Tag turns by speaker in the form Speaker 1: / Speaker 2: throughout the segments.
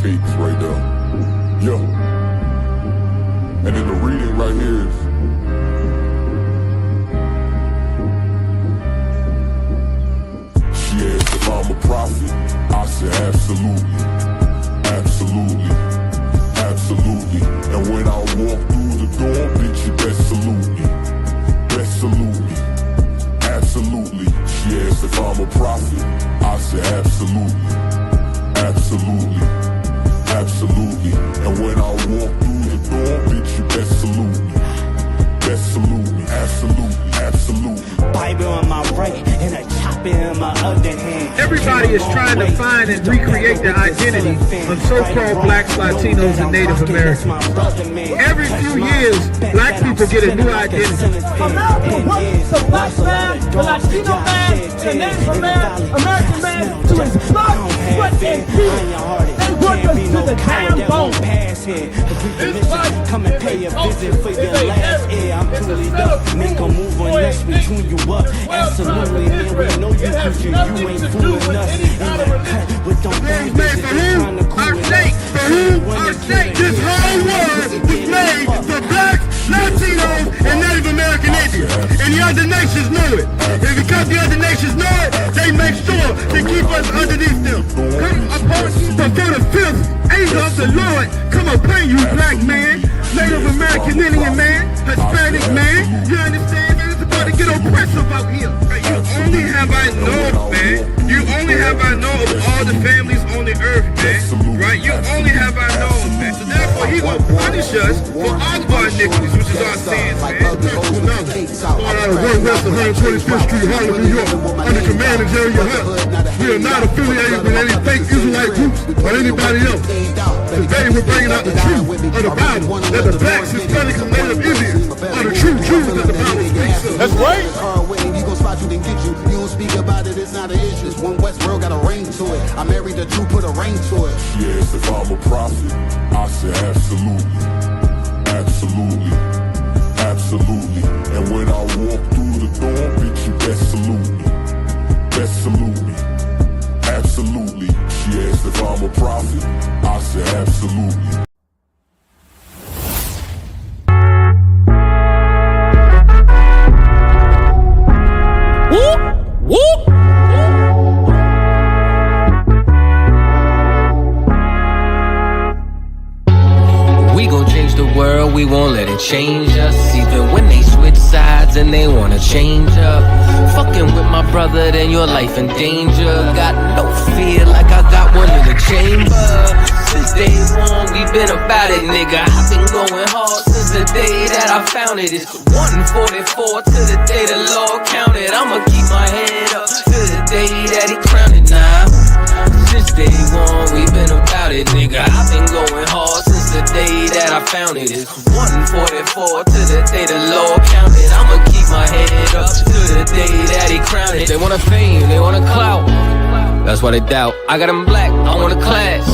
Speaker 1: tapes right there. Yo. And then the reading right here is, she asked if I'm a prophet. I said absolutely, absolutely, absolutely. And when I walk through the door, bitch, you best salute me, best salute me, absolutely. She asked if I'm a prophet. I said absolutely, absolutely, absolutely. And when I walk through the door, bitch, you best salute me, best salute me, absolutely, absolutely.
Speaker 2: Bible in my right and a chopper in my other hand.
Speaker 3: Everybody is trying to find and recreate their identity of so-called blacks, Latinos, and Native Americans. Every few years, black people get a new identity.
Speaker 4: America wants the black man, the Latino man, the Native American man to his blood, sweat, and tears. They work us to the damn bone.
Speaker 2: Come and pay a visit for your last year. I'm truly up. Make a move unless we tune you up. Absolutely, man. We know you cause you ain't fooling us. With them bang bitches trying to cool us.
Speaker 3: This whole world was made for blacks, Latinos, and Native American Indians. And the other nations know it. And because the other nations know it, they make sure to keep us underneath them. But for the fifth angel of the Lord, come upon you, black man, Native American Indian man, Hispanic man. You understand, man? It's about to get oppressive out here. You only have I know, man. You only have I know of all the families on the earth, man. Right? You only have I know, man. So therefore, he will punish us for all of our iniquities, which is our sins, man. Going out of 1 West 125th Street, Harlem, New York, under command of Jerry Hunt. We are not affiliated with any fake Israelite groups or anybody else. Today we're bringing out the truth of the Bible, that the blacks, Hispanics, and Native Indians are the true Jews that the Bible speaks of. That's right.
Speaker 5: You gon' spot you, then get you. You don't speak about it, it's not an issue. This one West world got a ring to it. I married the truth, put a ring to it.
Speaker 1: She asked if I'm a prophet. I said absolutely, absolutely, absolutely. And when I walk through the door, bitch, you best salute me, best salute me, absolutely. She asked if I'm a prophet. I said absolutely.
Speaker 6: We won't let it change us, even when they switch sides and they wanna change up. Fucking with my brother, then your life in danger. Got no fear like I got one in the chamber. Since day one, we been about it, nigga. I've been going hard since the day that I found it. It's 144 to the day the Lord counted. I'ma keep my head up to the day that he crowned it now. Since day one, we been about it, nigga. I've been going hard since the day that I found it. It's 144 to the day the Lord counted. I'ma keep my head up to the day that he crowned it. They want a fame, they want a clout. That's why they doubt. I got them black, I want a class.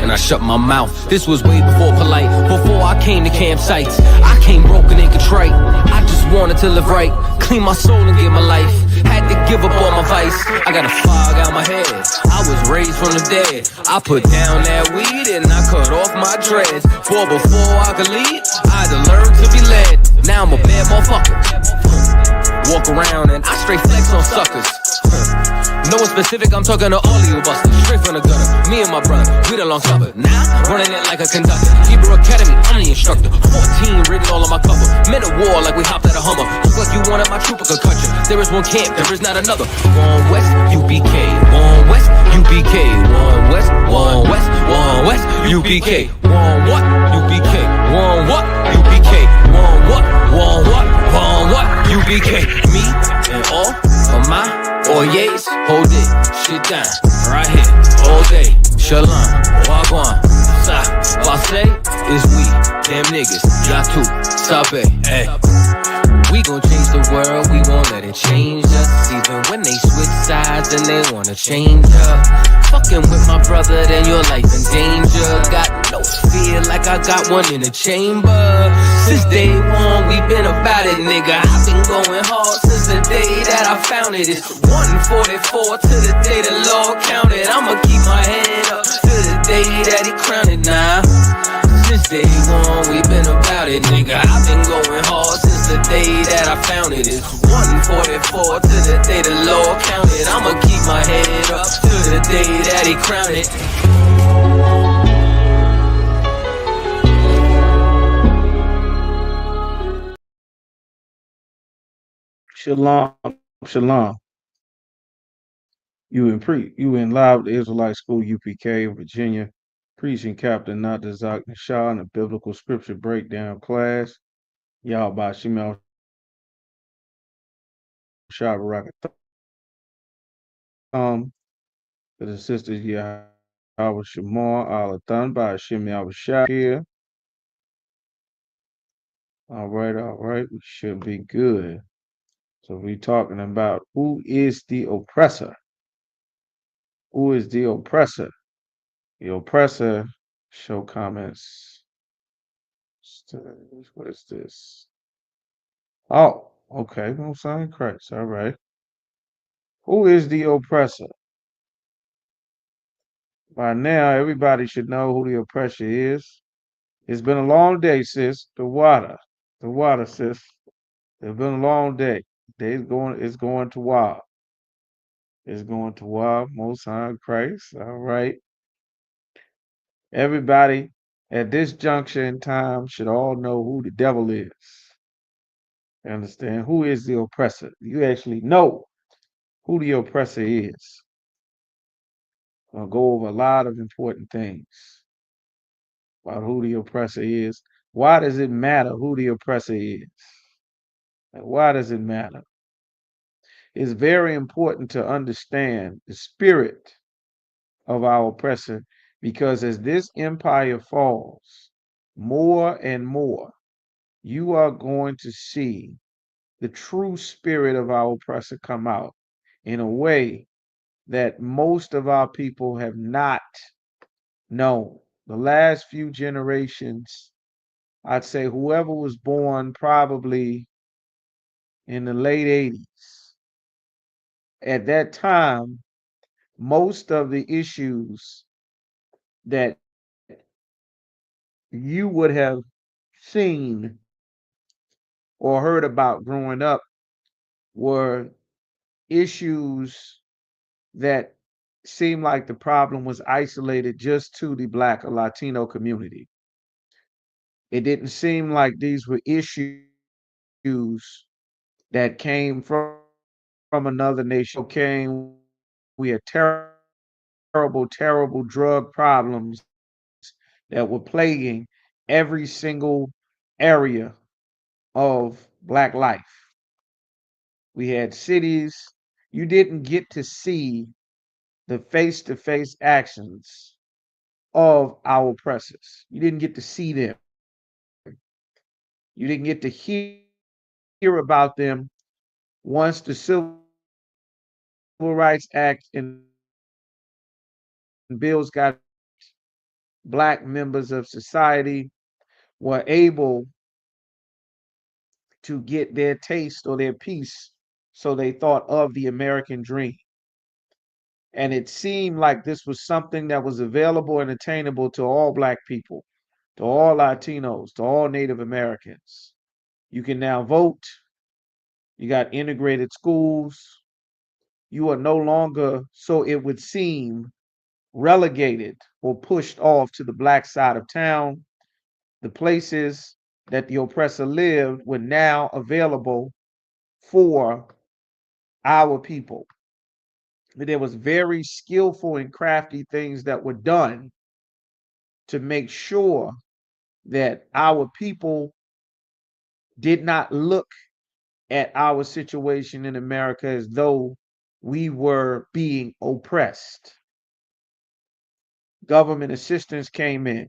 Speaker 6: And I shut my mouth. This was way before polite, before I came to campsites. I came broken and contrite. I just wanted to live right, clean my soul and give my life. Had to give up all my vice. I got a fog out my head. I was raised from the dead. I put down that weed and I cut off my dreads. For before I could lead, I had to learn to be led. Now I'm a bad motherfucker. Walk around and I straight flex on suckers. No one specific, I'm talking to all of you busters. Straight from the gutter, me and my brother, we the long supper. Now, running it like a conductor. Hebrew Academy, I'm the instructor. 14 written all on my cover. Men of war like we hopped out of Hummer. Look like you wanted my trooper could cut you. There is one camp, there is not another. One West, UPK. One West, UPK. One West, one West, one West, UPK. One what? UPK. One what? UPK. One what? One what? One what? UPK. Me and all of my Oyes, hold it, shit down, right here, all day. Shalom, wagwan, sa, passe, is we, damn niggas, yatu, sabe, hey. We gon' change the world, we won't let it change us. Even when they switch sides and they wanna change up. Fucking with my brother, then your life in danger. Got no fear like I got one in the chamber. Since day one, we been about it, nigga. I've been going hard since the day that I found it. It's 144 to the day the Lord counted. I'ma keep my head up to the day day that he crowned it now. Since day one, we been about it, nigga. I've been going hard since the day that I found it. It's 1:44 to the day the Lord counted. I'ma keep my head up to the day that he crowned it.
Speaker 7: Shalom, shalom. You in live with the Israelite School UPK in Virginia, preaching Captain Not Zak Shah in a biblical scripture breakdown class. Y'all by Shemel Shabarakat to the sisters Yahweh Shamar Alathan by Shemel Shah here. All right, we should be good. So we talking about who is the oppressor? Who is the oppressor? The oppressor, show comments. What is this? Oh, okay. No sign Christ. All right. Who is the oppressor? By now, everybody should know who the oppressor is. It's been a long day, sis. The water, sis. It's been a long day. It's going to wild. It's going to wild. Most High Christ. All right. Everybody at this juncture in time should all know who the devil is. You understand? Who is the oppressor? You actually know who the oppressor is. I'll go over a lot of important things about who the oppressor is. Why does it matter who the oppressor is? And why does it matter? It's very important to understand the spirit of our oppressor because as this empire falls, more and more, you are going to see the true spirit of our oppressor come out in a way that most of our people have not known. The last few generations, I'd say whoever was born probably in the late 80s, at that time, most of the issues that you would have seen or heard about growing up were issues that seemed like the problem was isolated just to the Black or Latino community. It didn't seem like these were issues that came from another nation. We had terrible drug problems that were plaguing every single area of Black life. We had cities, you didn't get to see the face to face actions of our oppressors. You didn't get to see them. You didn't get to hear about them once the Civil Rights Act and bills got Black members of society were able to get their taste or their piece, so they thought of the American dream. And it seemed like this was something that was available and attainable to all Black people, to all Latinos, to all Native Americans. You can now vote. You got integrated schools. You are no longer, so it would seem, relegated or pushed off to the Black side of town. The places that the oppressor lived were now available for our people. But there was very skillful and crafty things that were done to make sure that our people did not look at our situation in America as though we were being oppressed. Government assistance came in,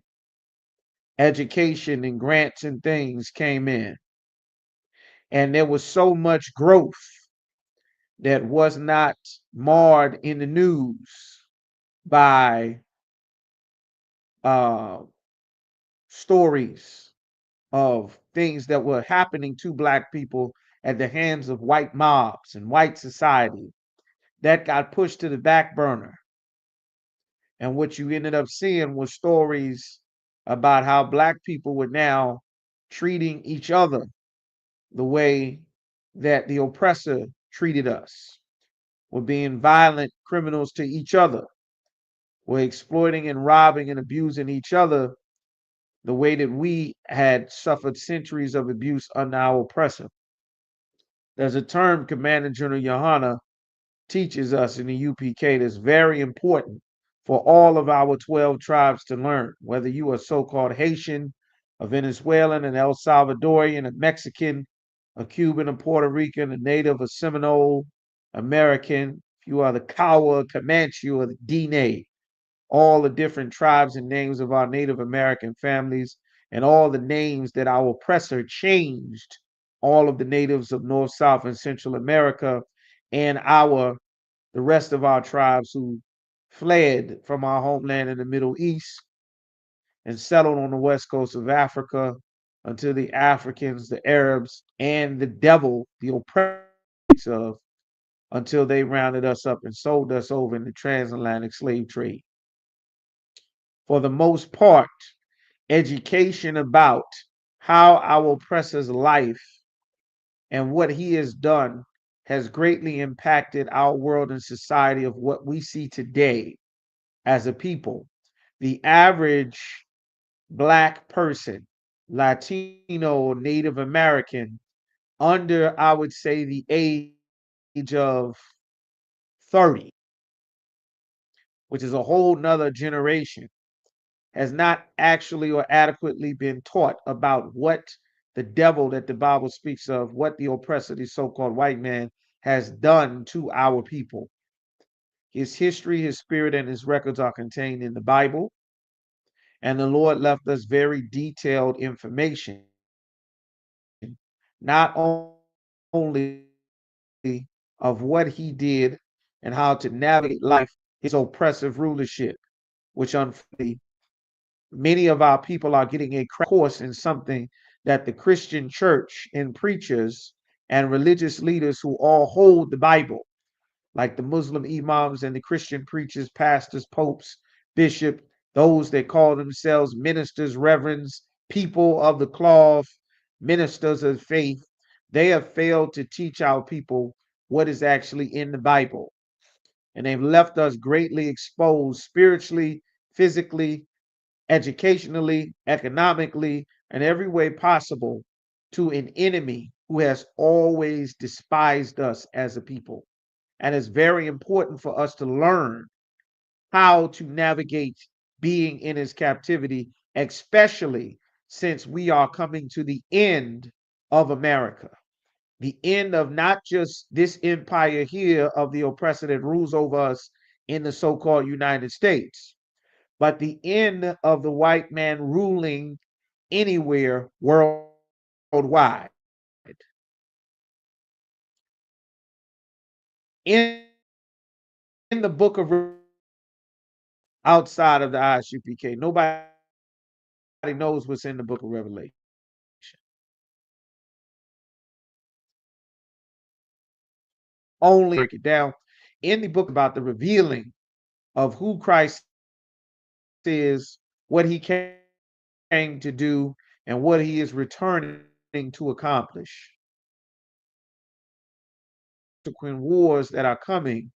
Speaker 7: education and grants and things came in. And there was so much growth that was not marred in the news by stories of things that were happening to Black people at the hands of white mobs and white society. That got pushed to the back burner. And what you ended up seeing was stories about how black people were now treating each other the way that the oppressor treated us. Were being violent criminals to each other. Were exploiting and robbing and abusing each other the way that we had suffered centuries of abuse under our oppressor. There's a term Commander General Yohana teaches us in the UPK that's very important for all of our 12 tribes to learn, whether you are so called Haitian, a Venezuelan, an El Salvadorian, a Mexican, a Cuban, a Puerto Rican, a native, a Seminole, American, if you are the Kawa, Comanche, or the Dene, all the different tribes and names of our Native American families, and all the names that our oppressor changed, all of the natives of North, South, and Central America, and the rest of our tribes who fled from our homeland in the Middle East and settled on the west coast of Africa until the Africans, the Arabs, and the devil, the oppressor of, until they rounded us up and sold us over in the transatlantic slave trade. For the most part, education about how our oppressor's life and what he has done has greatly impacted our world and society of what we see today as a people. The average black person, Latino, or Native American, under, I would say, the age of 30, which is a whole nother generation, has not actually or adequately been taught about what the devil that the Bible speaks of, what the oppressor, the so called white man, has done to our people. His history, his spirit, and his records are contained in the Bible. And the Lord left us very detailed information, not only of what he did and how to navigate life, his oppressive rulership, which unfortunately many of our people are getting a crash course in something that the Christian church and preachers and religious leaders who all hold the Bible, like the Muslim imams and the Christian preachers, pastors, popes, bishop, those that call themselves ministers, reverends, people of the cloth, ministers of faith, they have failed to teach our people what is actually in the Bible. And they've left us greatly exposed spiritually, physically, educationally, economically, and every way possible to an enemy who has always despised us as a people. And it's very important for us to learn how to navigate being in his captivity, especially since we are coming to the end of America. The end of not just this empire here of the oppressor that rules over us in the so called United States, but the end of the white man ruling anywhere worldwide. In the book of outside of the ISUPK, nobody knows what's in the book of Revelation. Only break it down. In the book about the revealing of who Christ is, what he came to do, and what he is returning to accomplish. Subsequent wars that are coming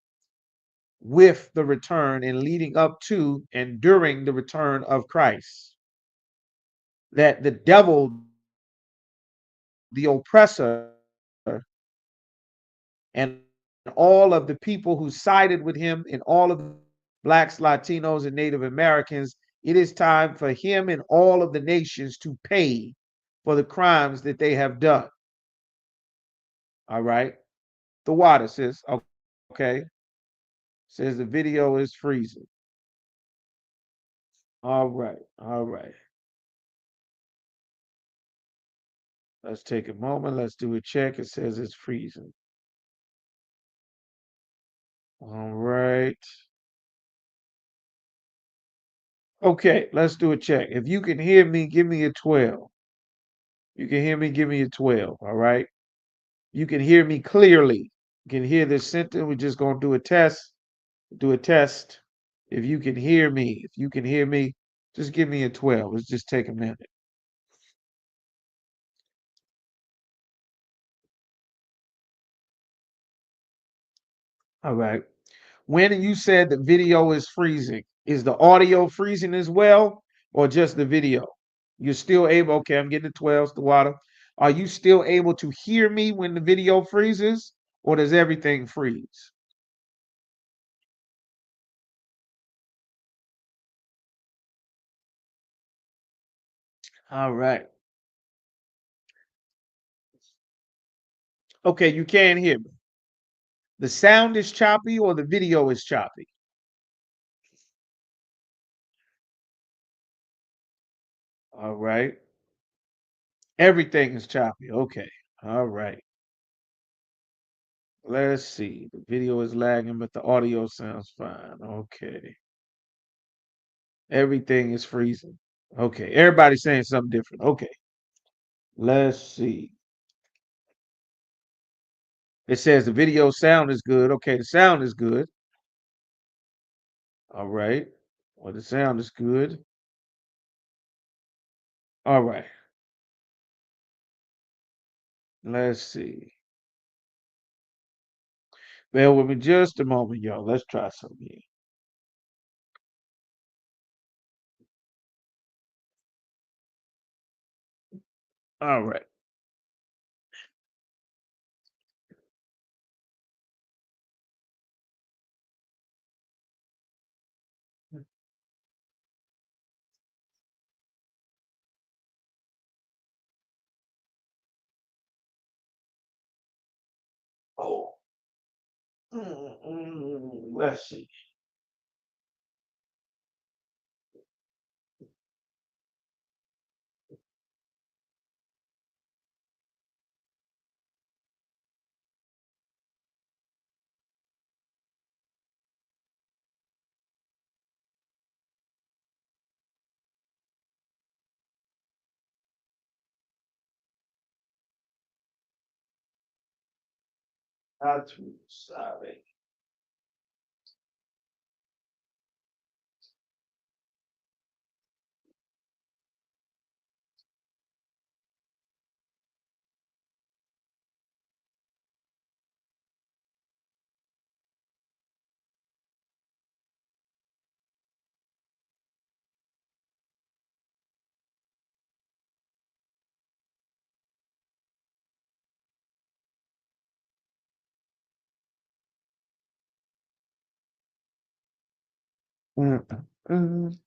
Speaker 7: with the return and leading up to and during the return of Christ. That the devil, the oppressor, and all of the people who sided with him and all of the blacks, Latinos, and Native Americans, it is time for him and all of the nations to pay for the crimes that they have done. All right. The water says, okay. Says the video is freezing. All right. All right. Let's take a moment. Let's do a check. It says it's freezing. All right. Okay, let's do a check. If you can hear me, give me a 12. You can hear me, give me a 12. All right. You can hear me clearly. You can hear this sentence. We're just going to do a test. Do a test. if you can hear me, just give me a 12. Let's just take a minute. All right. When you said the video is freezing, is the audio freezing as well, or just the video? You're still able, okay, I'm getting the 12s, the water. Are you still able to hear me when the video freezes, or does everything freeze? All right. Okay, you can hear me. The sound is choppy or the video is choppy? All right. Everything is choppy. Okay. All right. Let's see. The video is lagging, but the audio sounds fine. Okay. Everything is freezing. Okay. Everybody's saying something different. Okay. Let's see. It says the video sound is good. Okay, the sound is good. All right. Well, the sound is good. All right. Let's see. Bear with me just a moment, y'all. Let's try something here. All right. Oh. Let's see. Not too sorry. Mm, mm.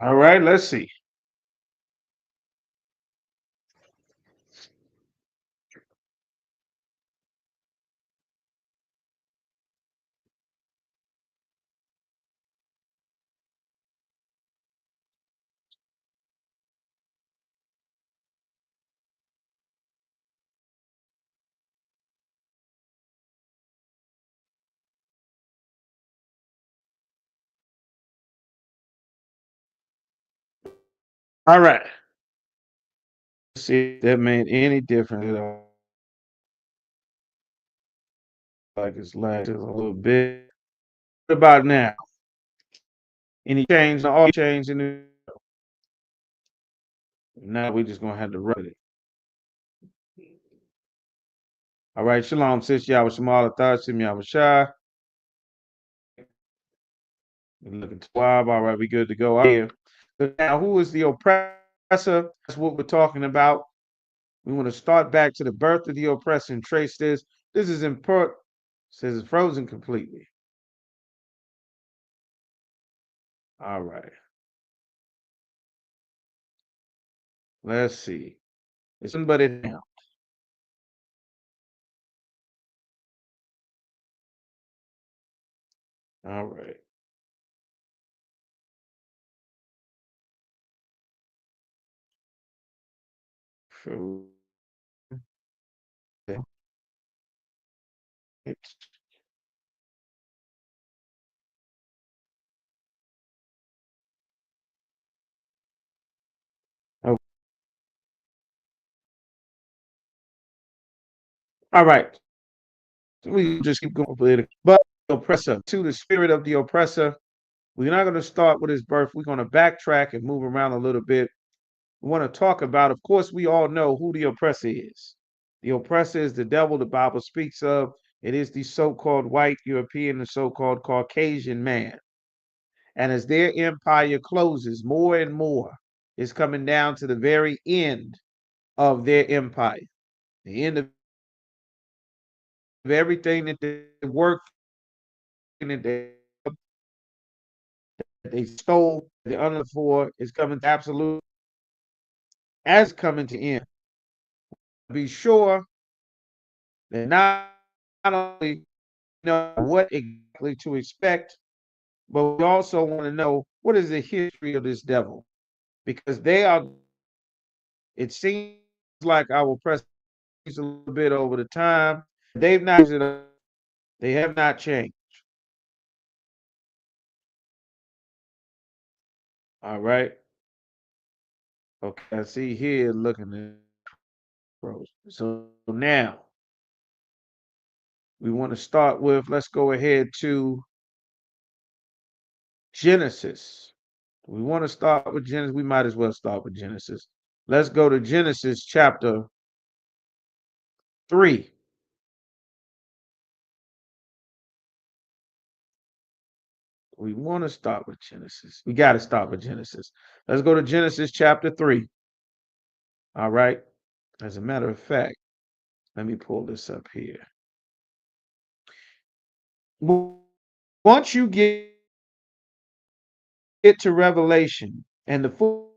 Speaker 7: All right, let's see. All right. Let's see if that made any difference at all. Like it's lagged a little bit. What about now? Any change? All change in the now we just gonna have to run it. All right, shalom, sis. Yahweh Shemala thoughts to me. I was shy. Looking twab. All right, we good to go out here. But now, who is the oppressor? That's what we're talking about. We want to start back to the birth of the oppressor and trace this. This is important. Says it's frozen completely. All right. Let's see. It's somebody now. All right. So, it's- oh, all right. We just keep going political. But the oppressor, to the spirit of the oppressor, we're not going to start with his birth. We're going to backtrack and move around a little bit. We want to talk about, of course, we all know who the oppressor is. The oppressor is the devil the Bible speaks of. It is the so called white European, the so called Caucasian man. And as their empire closes, more and more is coming down to the very end of their empire, the end of everything that they worked and they stole, the honor for is coming to absolute as coming to end. Be sure that not only know what exactly to expect, but we also want to know what is the history of this devil, because they are. It seems like our press a little bit over the time. They've not. They have not changed. All right. Okay. I see here looking at pros. So now we want to start with. Let's go ahead to Genesis. We want to start with Genesis. We might as well start with Genesis. Let's go to Genesis chapter 3. We want to start with Genesis. We got to start with Genesis. Let's go to Genesis chapter 3. All right. As a matter of fact, let me pull this up here. Once you get to Revelation and the full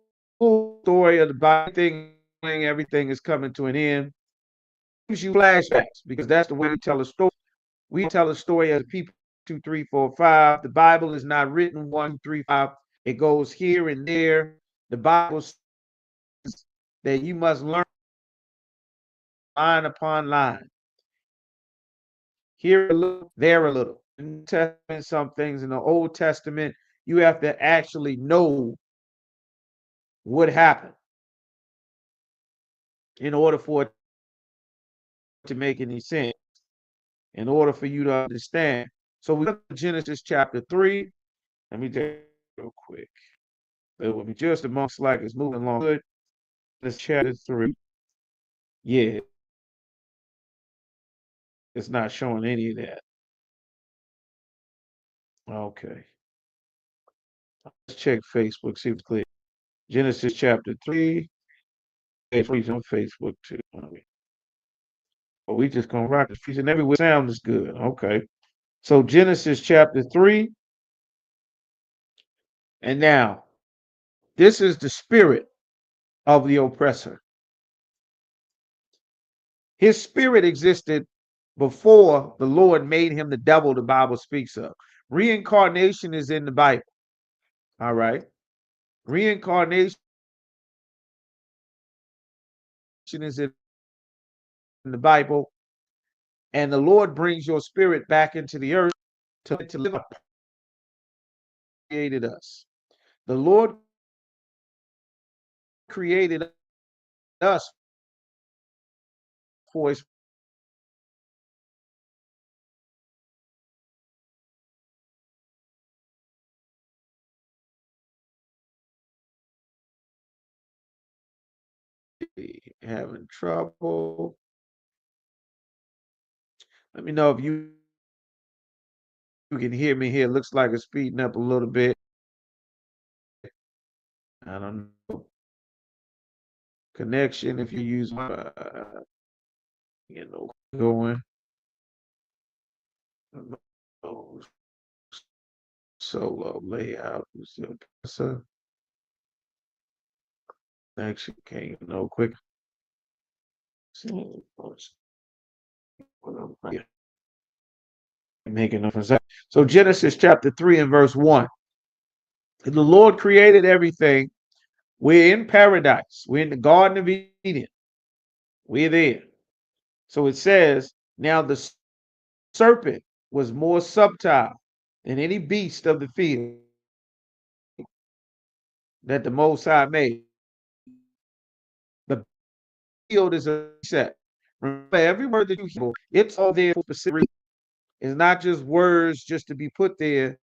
Speaker 7: story of the Bible, everything is coming to an end, gives you flashbacks because that's the way we tell a story. We tell a story as people 2, 3, 4, 5. The Bible is not written 1, 3, 5. It goes here and there. The Bible says that you must learn line upon line. Here a little, there a little. In the New Testament, some things in the Old Testament, you have to actually know what happened in order for it to make any sense, in order for you to understand. So we look at Genesis chapter 3. Let me do it real quick. It will be just amongst like it's moving along good. This chapter 3. Yeah, it's not showing any of that. Okay. Let's check Facebook, see if it's clear. Genesis chapter 3. It's on Facebook too. But we just gonna rock this piece and everywhere sound is good. Okay. So Genesis chapter 3. And now this is the spirit of the oppressor. His spirit existed before the Lord made him the devil the Bible speaks of. Reincarnation is in the Bible. All right. Reincarnation is in the Bible. And the Lord brings your spirit back into the earth to live up. Created us. The Lord created us for his having trouble. Let me know if you can hear me here. Looks like it's speeding up a little bit. I don't know. Connection if you use going. Solo layout. So Actually, okay, quick. Making up for that. So Genesis chapter 3 and verse 1. The Lord created everything. We're in paradise. We're in the Garden of Eden. We're there. So it says, now the serpent was more subtle than any beast of the field that the Most High made. The field is a set. Remember, every word that you hear, it's all there for specific reason. It's not just words just to be put there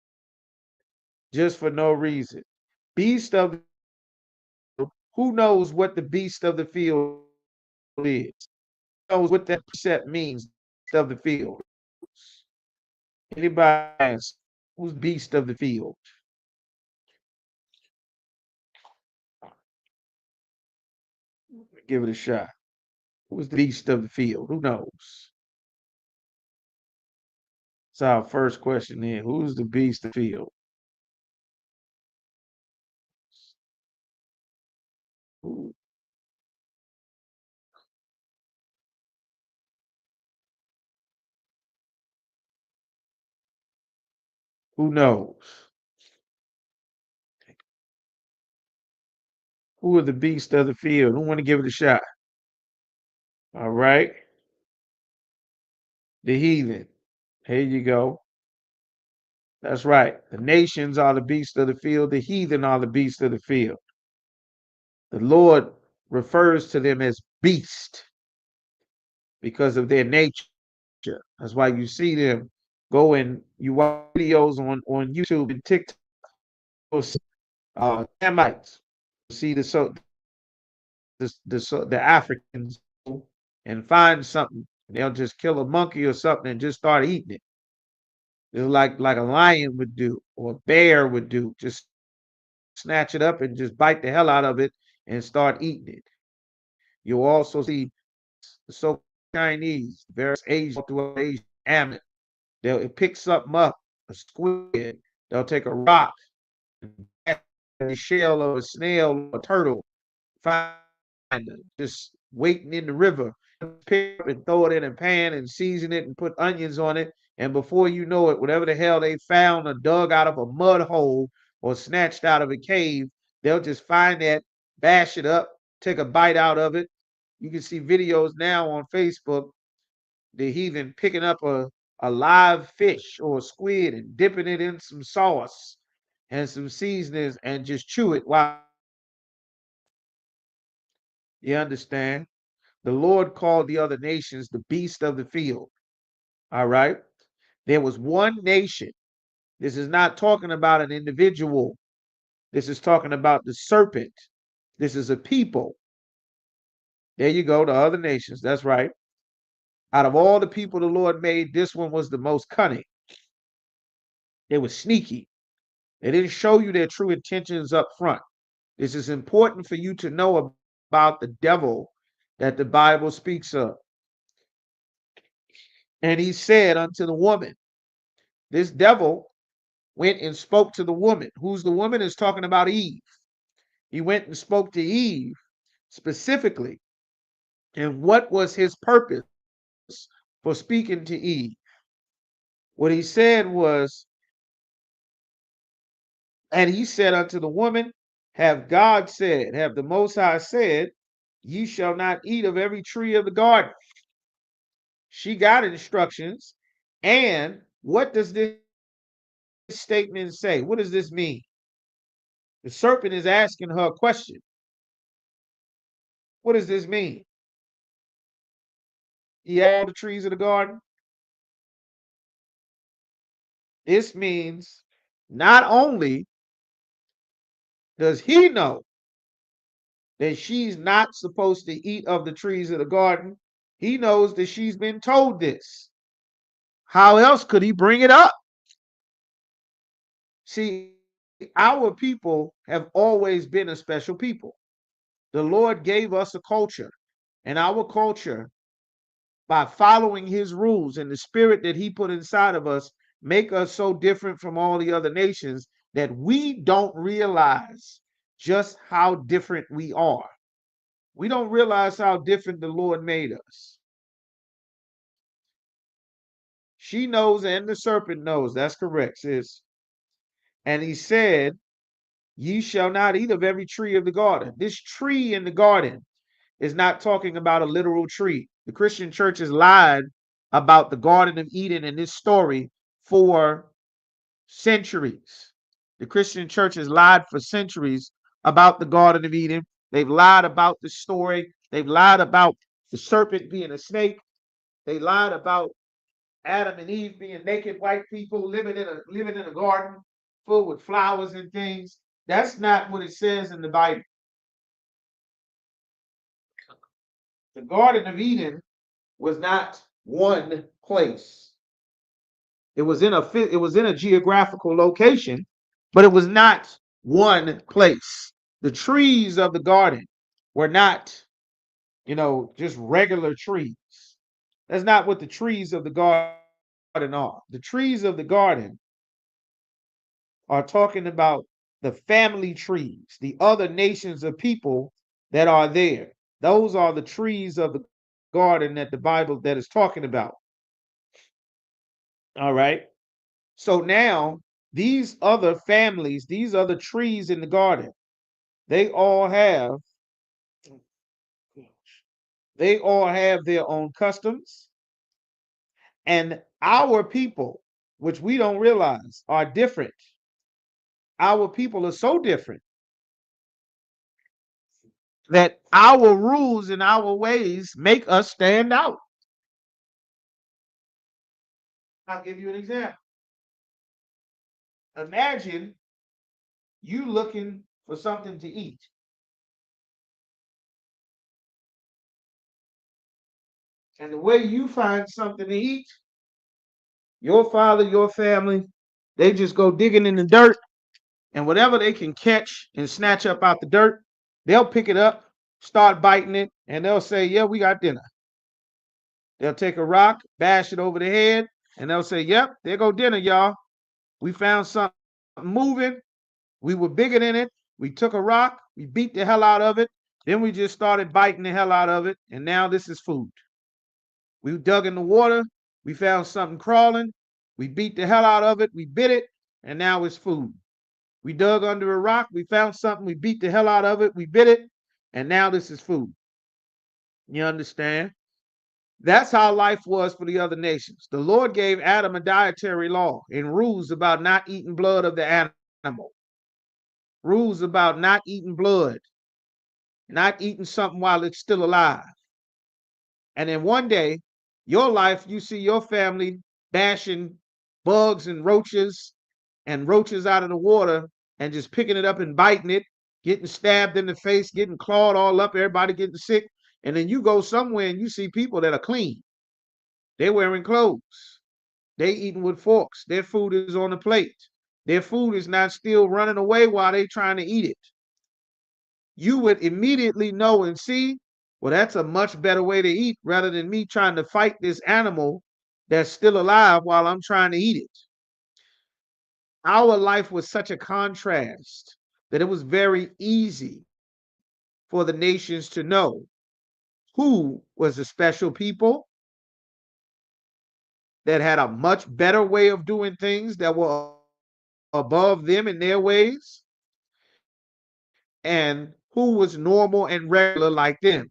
Speaker 7: just for no reason. Beast of the field, who knows what the beast of the field is? Who knows what that set means, beast of the field? Anybody ask, who's beast of the field? Give it a shot. Who's the beast of the field? Who knows? So our first question is, who's the beast of the field? Who, who knows? Who are the beast of the field? Who want to give it a shot? All right. The heathen. Here you go. That's right. The nations are the beast of the field. The heathen are the beast of the field. The Lord refers to them as beast because of their nature. That's why you see them go and you watch videos on YouTube and TikTok. Hamites. See the Africans and find something. They'll just kill a monkey or something and just start eating it. It's like a lion would do or a bear would do. Just snatch it up and just bite the hell out of it and start eating it. You'll also see the so Chinese, various Asian throughout Asia, Ammon. They'll pick something up, a squid. They'll take a rock, the shell of a snail or a turtle, find it, just waiting in the river, pick up and throw it in a pan and season it and put onions on it. And before you know it, whatever the hell they found or dug out of a mud hole or snatched out of a cave, they'll just find that, bash it up, take a bite out of it. You can see videos now on Facebook, the heathen picking up a live fish or a squid and dipping it in some sauce and some seasonings and just chew it while you understand. The Lord called the other nations the beast of the field. All right. There was one nation. This is not talking about an individual. This is talking about the serpent. This is a people. There you go, the other nations. That's right. Out of all the people the Lord made, this one was the most cunning. They were sneaky. They didn't show you their true intentions up front. This is important for you to know about the devil that the Bible speaks of. And he said unto the woman, this devil went and spoke to the woman. Who's the woman? Is talking about Eve. He went and spoke to Eve specifically. And what was his purpose for speaking to Eve? What he said was, and he said unto the woman, have God said, have the Most High said, ye shall not eat of every tree of the garden. She got instructions. And what does this statement say? What does this mean? The serpent is asking her a question. What does this mean? He ate all the trees of the garden. This means not only does he know that she's not supposed to eat of the trees of the garden, he knows that she's been told this. How else could he bring it up? See, our people have always been a special people. The Lord gave us a culture, and our culture, by following his rules and the spirit that he put inside of us, make us so different from all the other nations that we don't realize just how different we are. We don't realize how different the Lord made us. She knows and the serpent knows. That's correct, sis. And he said, ye shall not eat of every tree of the garden. This tree in the garden is not talking about a literal tree. The Christian church has lied about the Garden of Eden in this story for centuries. The Christian church has lied for centuries about the Garden of Eden. They've lied about the story. They've lied about the serpent being a snake. They lied about Adam and Eve being naked white people living in a garden full with flowers and things. That's not what it says in the Bible. The Garden of Eden was not one place. It was in a geographical location, but it was not one place. The trees of the garden were not, just regular trees. That's not what the trees of the garden are. The trees of the garden are talking about the family trees, the other nations of people that are there. Those are the trees of the garden that the Bible that is talking about. All right. So now these other families, these other trees in the garden, they all have their own customs, and our people, which we don't realize, are different. Our people are so different that our rules and our ways make us stand out. I'll give you an example. Imagine you looking for something to eat. And the way you find something to eat, your father, your family, they just go digging in the dirt, and whatever they can catch and snatch up out the dirt, they'll pick it up, start biting it, and they'll say, yeah, we got dinner. They'll take a rock, bash it over the head, and they'll say, yep, there go dinner, y'all. We found something moving. We were bigger than it. We took a rock, we beat the hell out of it. Then we just started biting the hell out of it, and now this is food. We dug in the water, we found something crawling, we beat the hell out of it, we bit it, and now it's food. We dug under a rock, we found something, we beat the hell out of it, we bit it, and now this is food. You understand? That's how life was for the other nations. The Lord gave Adam a dietary law and rules about not eating blood of the animal, rules about not eating blood, not eating something while it's still alive. And then one day, your life, you see your family bashing bugs and roaches out of the water and just picking it up and biting it, getting stabbed in the face, getting clawed all up, everybody getting sick. And then you go somewhere and you see people that are clean. They're wearing clothes. They eating with forks. Their food is on the plate. Their food is not still running away while they trying to eat it. You would immediately know and see, well, that's a much better way to eat rather than me trying to fight this animal that's still alive while I'm trying to eat it. Our life was such a contrast that it was very easy for the nations to know who was a special people that had a much better way of doing things that were above them in their ways, and who was normal and regular like them.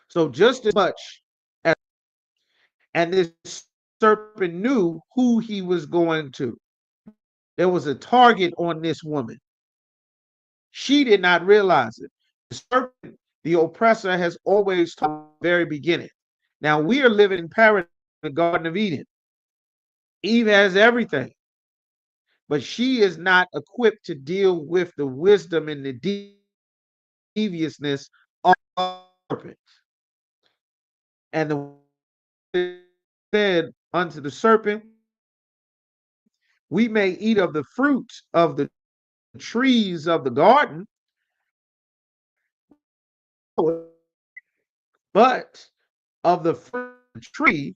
Speaker 7: So just as much as, and this serpent knew who he was going to. There was a target on this woman. She did not realize it. The serpent, the oppressor, has always taught from the very beginning. Now we are living in paradise, the Garden of Eden. Eve has everything, but she is not equipped to deal with the wisdom and the deviousness of the serpent. And the said unto the serpent, we may eat of the fruit of the trees of the garden, but of the fruit of the tree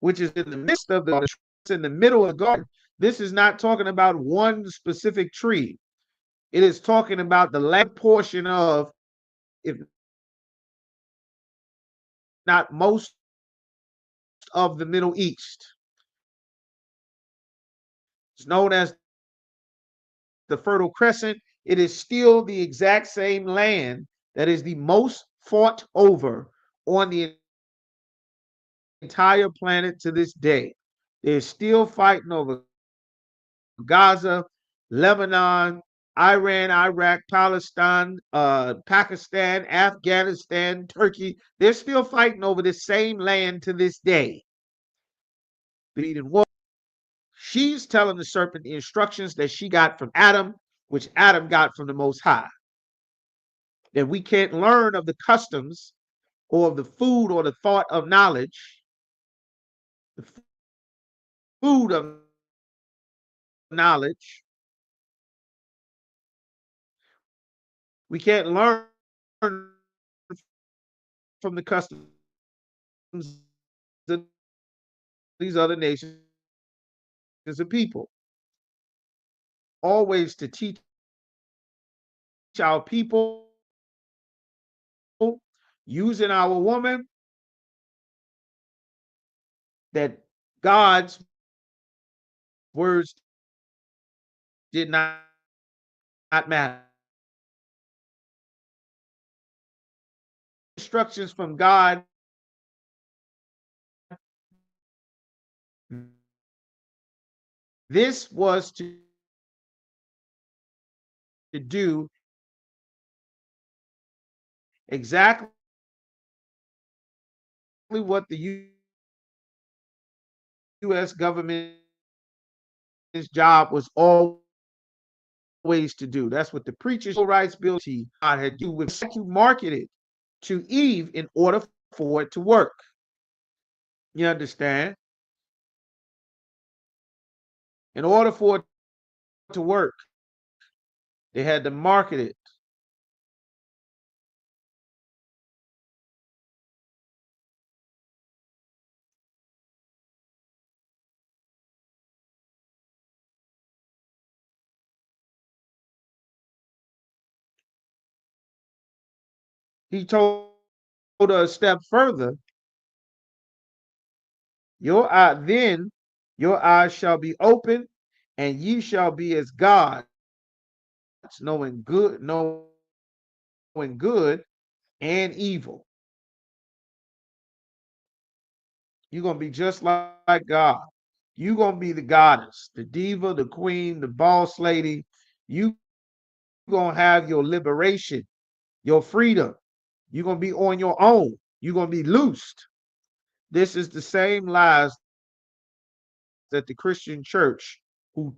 Speaker 7: which is in the midst of the in the middle of the garden. This is not talking about one specific tree. It is talking about the last portion of, if not most of the Middle East. It's known as the Fertile Crescent. It is still the exact same land that is the most fought over on the entire planet to this day. They're still fighting over Gaza, Lebanon, Iran, Iraq, Palestine, Pakistan, Afghanistan, Turkey. They're still fighting over the same land to this day. She's telling the serpent the instructions that she got from Adam, which Adam got from the Most High. That we can't learn of the customs or of the food or the thought of knowledge, the food of knowledge. We can't learn from the customs of these other nations and people. Always to teach our people using our woman that God's words did not matter. Instructions from God. This was to do exactly what the U.S. government's job was always to do. That's what the Preacher's Civil Rights Bill had to do with to market it to Eve in order for it to work. You understand? In order for it to work, they had to market it. He told her a step further. Then your eyes shall be open, and ye shall be as gods, knowing good and evil. You're gonna be just like God. You're gonna be the goddess, the diva, the queen, the boss lady. You gonna have your liberation, your freedom. You're gonna be on your own. You're gonna be loosed. This is the same lies that the Christian church, who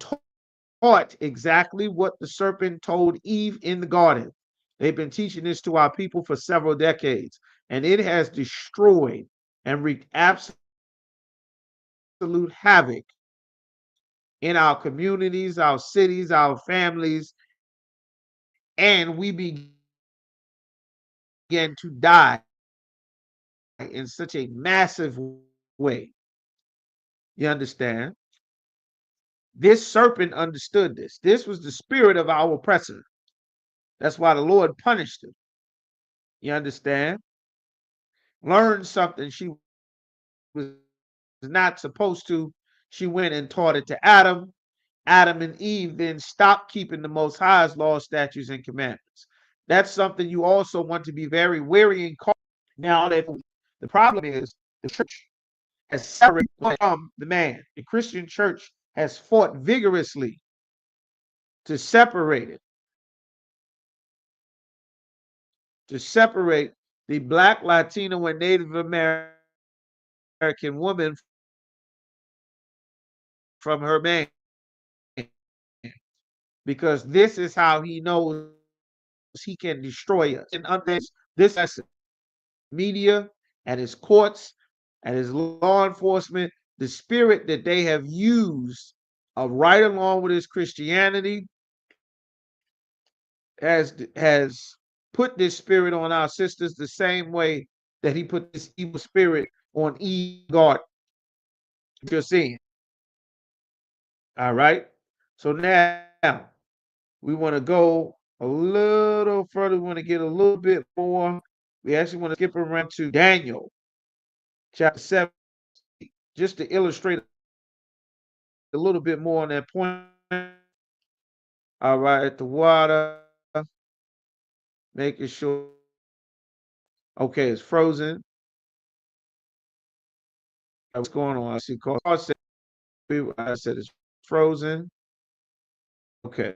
Speaker 7: taught exactly what the serpent told Eve in the garden. They've been teaching this to our people for several decades, and it has destroyed and wreaked absolute havoc in our communities, our cities, our families, and we begin to die in such a massive way. You understand? This serpent understood this. This was the spirit of our oppressor. That's why the Lord punished him. You understand? Learned something she was not supposed to. She went and taught it to Adam. Adam and Eve then stopped keeping the Most High's laws, statutes, and commandments. That's something you also want to be very wary and cautious. Now, that the problem is the church has separated from the man. The Christian church has fought vigorously to separate it, to separate the Black, Latino, and Native American woman from her man, because this is how he knows he can destroy us. And this media and his courts and his law enforcement, the spirit that they have used right along with his Christianity has put this spirit on our sisters the same way that he put this evil spirit on Eve garden. You're seeing. All right. So now we want to go a little further. We want to get a little bit more. We actually want to skip around to Daniel. chapter 7, just to illustrate a little bit more on that point. All right, the water, making sure. Okay, it's frozen. What's going on? I see call. I said it's frozen. Okay.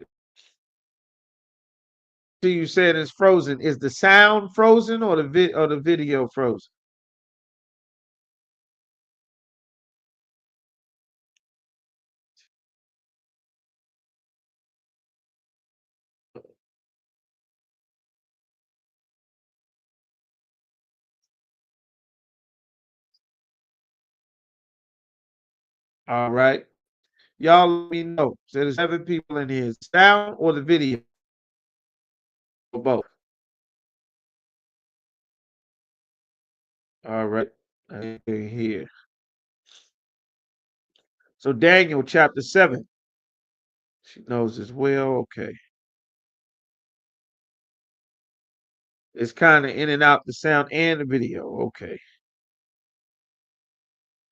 Speaker 7: See, you said it's frozen. Is the sound frozen or the video frozen? All right. Y'all let me know. So there's 7 people in here. Sound or the video? Or both. All right. Here. So Daniel chapter 7. She knows as well. Okay. It's kind of in and out the sound and the video. Okay.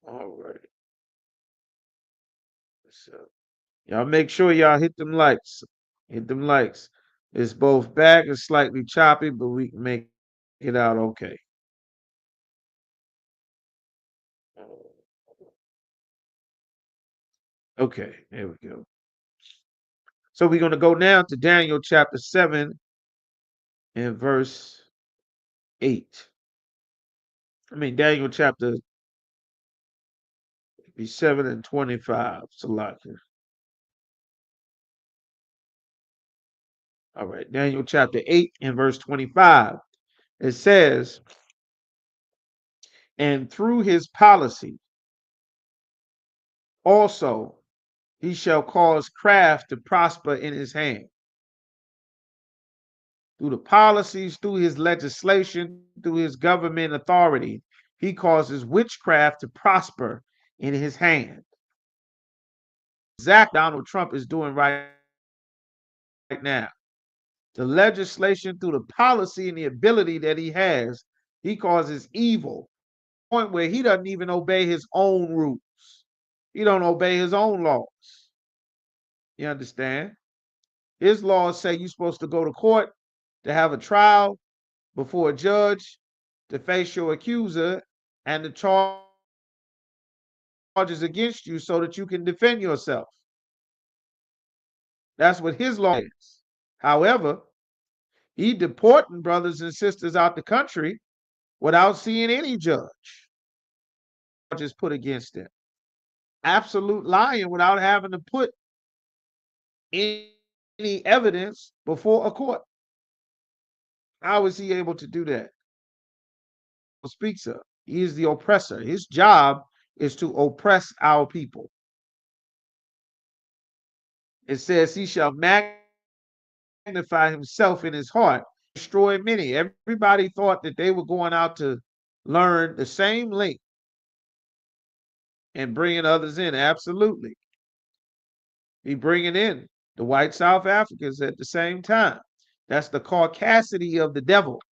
Speaker 7: All right. So y'all make sure y'all hit them likes. Hit them likes. It's both back and slightly choppy, but we can make it out okay. Okay, there we go. So we're going to go now to Daniel chapter 7 and verse 8. Daniel chapter 7 and 25. Salaki. All right, Daniel chapter 8 and verse 25. It says, and through his policy also he shall cause craft to prosper in his hand. Through the policies, through his legislation, through his government authority, he causes witchcraft to prosper in his hand. Exactly Donald Trump is doing right now. The legislation, through the policy and the ability that he has, he causes evil. Point where he doesn't even obey his own rules. He don't obey his own laws. You understand? His laws say you're supposed to go to court to have a trial before a judge to face your accuser and the charges against you so that you can defend yourself. That's what his law is. However, he deporting brothers and sisters out the country without seeing any judge. Charges put against them. Absolute lying without having to put any evidence before a court. How is he able to do that? Speaks of. He is the oppressor. His job is to oppress our people. It says he shall magnify himself in his heart, destroy many. Everybody thought that they were going out to learn the same link and bringing others in. Absolutely. He bringing in the white South Africans at the same time. That's the Caucasity of the devil.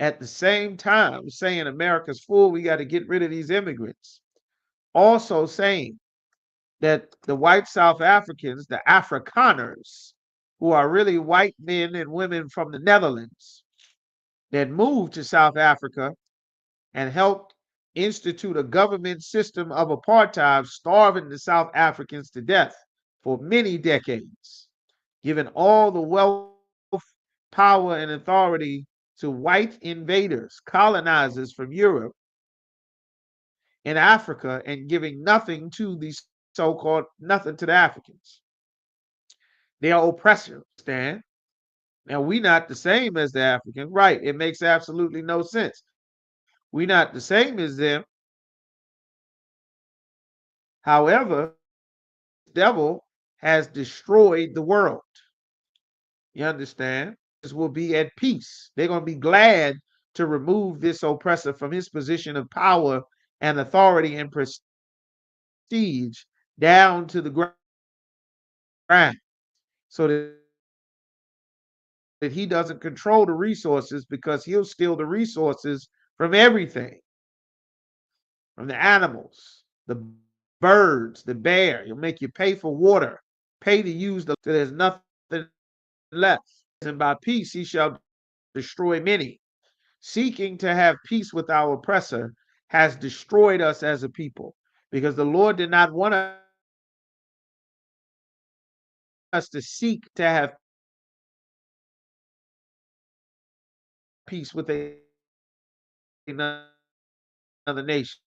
Speaker 7: At the same time, saying America's full, we got to get rid of these immigrants. Also saying that the white South Africans, the Afrikaners, who are really white men and women from the Netherlands that moved to South Africa and helped institute a government system of apartheid, starving the South Africans to death for many decades, giving all the wealth, power, and authority to white invaders, colonizers from Europe and Africa, and giving nothing to these so-called nothing to the Africans. They are oppressors, understand? Now, we not the same as the Africans. Right, it makes absolutely no sense. We not the same as them. However, the devil has destroyed the world. You understand? This will be at peace. They're going to be glad to remove this oppressor from his position of power and authority and prestige down to the ground so that he doesn't control the resources, because he'll steal the resources from everything. from the animals, the birds, the bear. He'll make you pay for water, pay to use the. So there's nothing left. And by peace he shall destroy many. Seeking to have peace with our oppressor has destroyed us as a people because the Lord did not want us to seek to have peace with another nation.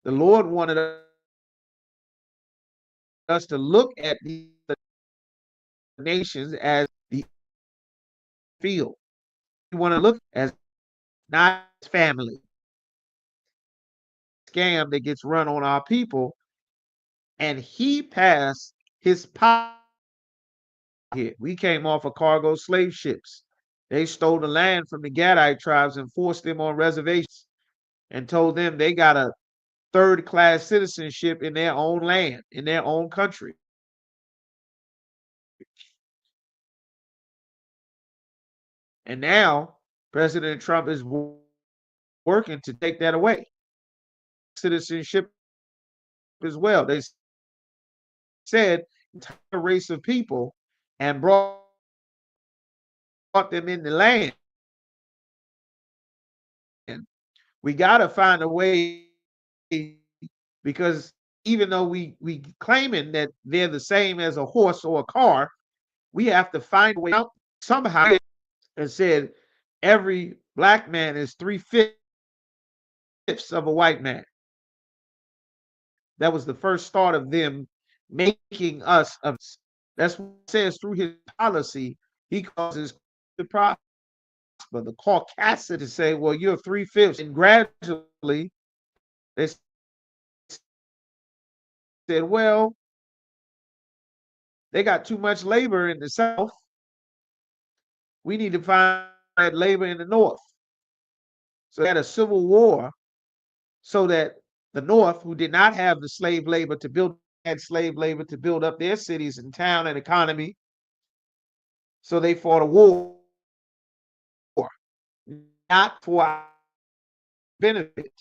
Speaker 7: The Lord wanted us to look at the nations as the field. We want to look as not family scam that gets run on our people. And he passed his power here. We came off of cargo slave ships. They stole the land from the Gadite tribes and forced them on reservations and told them they got a third class citizenship in their own land, in their own country. And now President Trump is working to take that away. Citizenship as well. They said entire race of people and brought them in the land. We got to find a way because even though we claiming that they're the same as a horse or a car, we have to find a way out somehow. And said every black man is 3/5 of a white man. That was the first start of them making us. That's what it says through his policy. He causes the prosper. The Caucasity to say, well, you're 3/5. And gradually they said, well, they got too much labor in the South. We need to find that labor in the North. So they had a civil war so that the North, who did not have the slave labor to build, had slave labor to build up their cities and town and economy. So they fought a war, not for our benefit,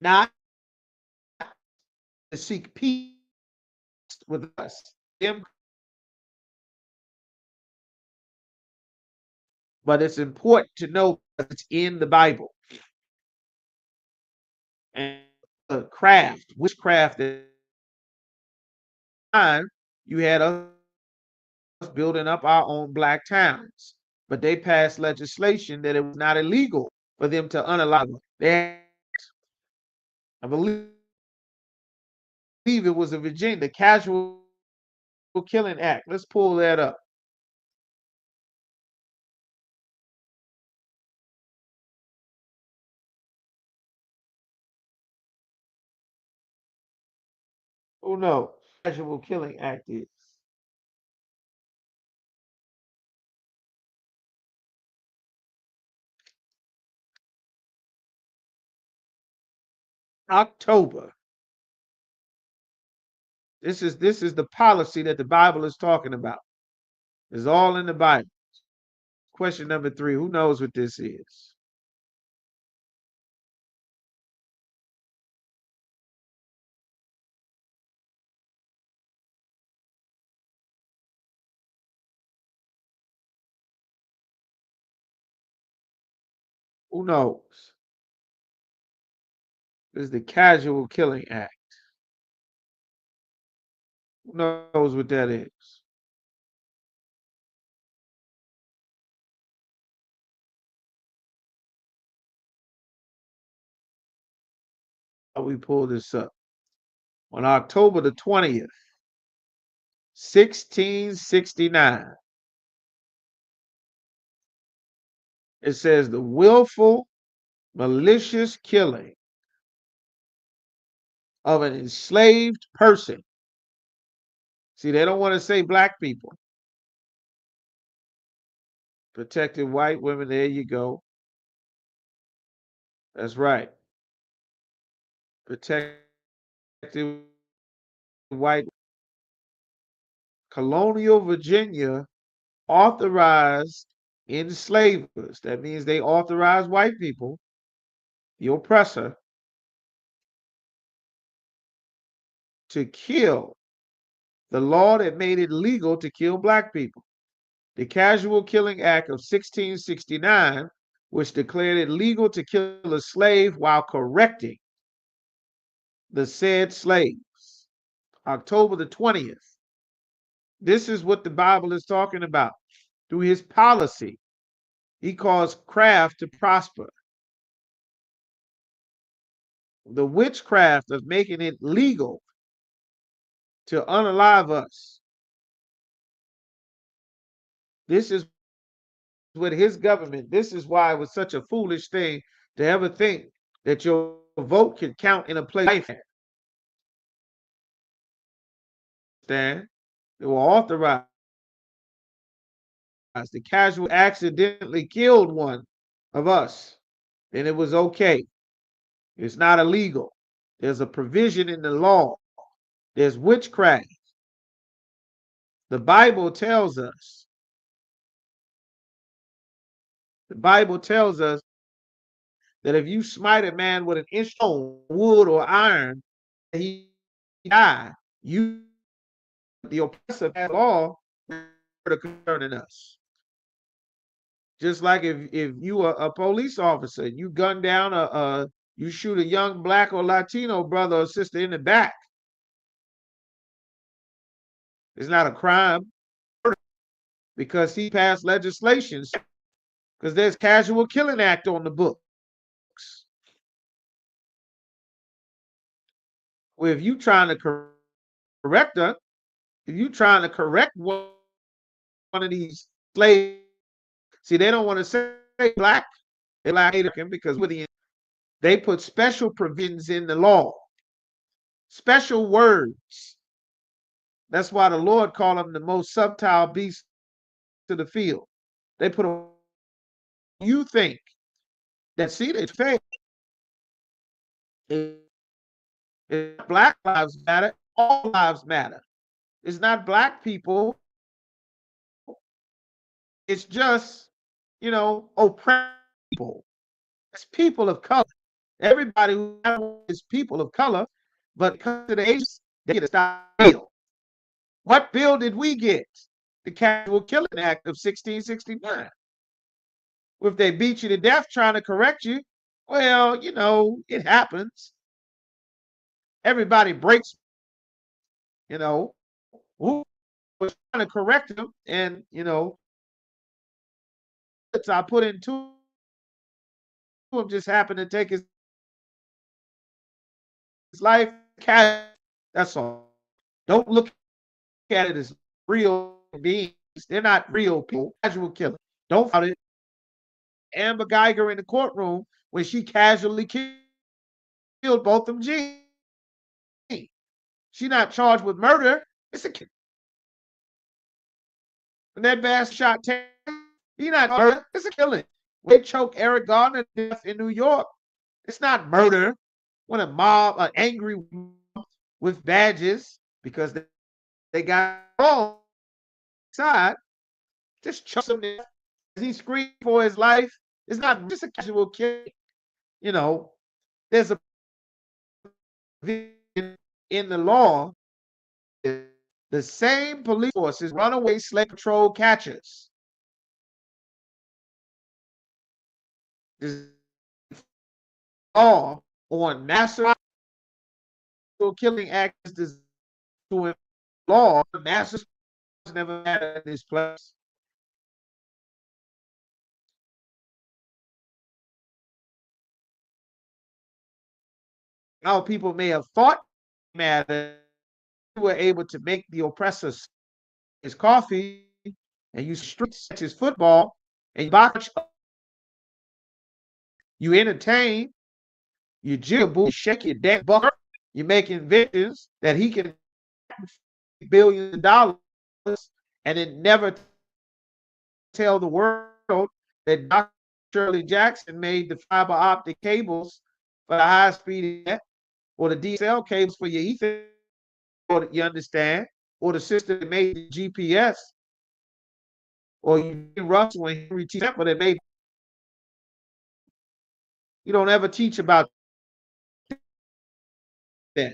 Speaker 7: not to seek peace with us, but it's important to know that it's in the Bible. And the craft, witchcraft, time you had us building up our own black towns, but they passed legislation that it was not illegal for them to unallow them. I believe it was a Virginia, the Casual Killing Act. Let's pull that up. Oh no, Casual Killing Act is. October. This is the policy that the Bible is talking about. It's all in the Bible. Question number 3. Who knows what this is? Who knows? This is the Casual Killing Act. Who knows what that is? We pull this up. On October the 20th, 1669, it says the willful, malicious killing of an enslaved person. See, they don't want to say black people. Protected white women, there you go. That's right. Protected white. Colonial Virginia authorized enslavers. That means they authorized white people the oppressor, to kill the law that made it legal to kill black people. The Casual Killing Act of 1669, which declared it legal to kill a slave while correcting the said slaves. October the 20th. This is what the Bible is talking about. Through his policy, he caused craft to prosper. The witchcraft of making it legal to unalive us. This is what his government, this is why it was such a foolish thing to ever think that your vote can count in a place. They were authorized. The casual accidentally killed one of us, then it was okay. It's not illegal. There's a provision in the law. There's witchcraft. The Bible tells us. The Bible tells us that if you smite a man with an inch of wood or iron, he die. You, the oppressor, has law concerning us. Just like if you are a police officer, you gun down you shoot a young black or Latino brother or sister in the back. It's not a crime because he passed legislation because there's Casual Killing Act on the books. Well, if you trying to correct her, if you trying to correct one of these slaves, see, they don't want to say black, they black because they put special provisions in the law, special words. That's why the Lord called them the most subtle beasts to the field. They put a, you think that, see, they fail. If black lives matter, all lives matter. It's not black people. It's just, oppressed people. It's people of color. Everybody who is people of color, but because of the age, they get a stop bill. What bill did we get? The Casual Killing Act of 1669. If they beat you to death trying to correct you, well, it happens. Everybody breaks, who was trying to correct them, and I put into him just happened to take his life. That's all. Don't look at it as real beings. They're not real people. Casual killing. Don't find it. Amber Geiger in the courtroom when she casually killed both of them. She's not charged with murder. It's a kill. When that bastard shot Terry, he's not murder. It's a killing. When they choke Eric Garner to death in New York, it's not murder. When a mob, an angry with badges because they got wrong side, just choke him there. He screamed for his life. It's not just a casual killing. There's a in the law. The same police forces, runaway slave patrol catchers. This law on massive killing acts is to law. Massive never had in this place. Now people may have thought matter were able to make the oppressor his coffee and you streets his football and you entertain, you jigaboo, you shake your dead buck, you're making victims that he can billions of dollars and then never tell the world that Dr. Shirley Jackson made the fiber optic cables for the high speed internet or the DSL cables for your Ethernet, you understand, or the system that made the GPS, or you Russell and Henry T. Temple that made You don't ever teach about that.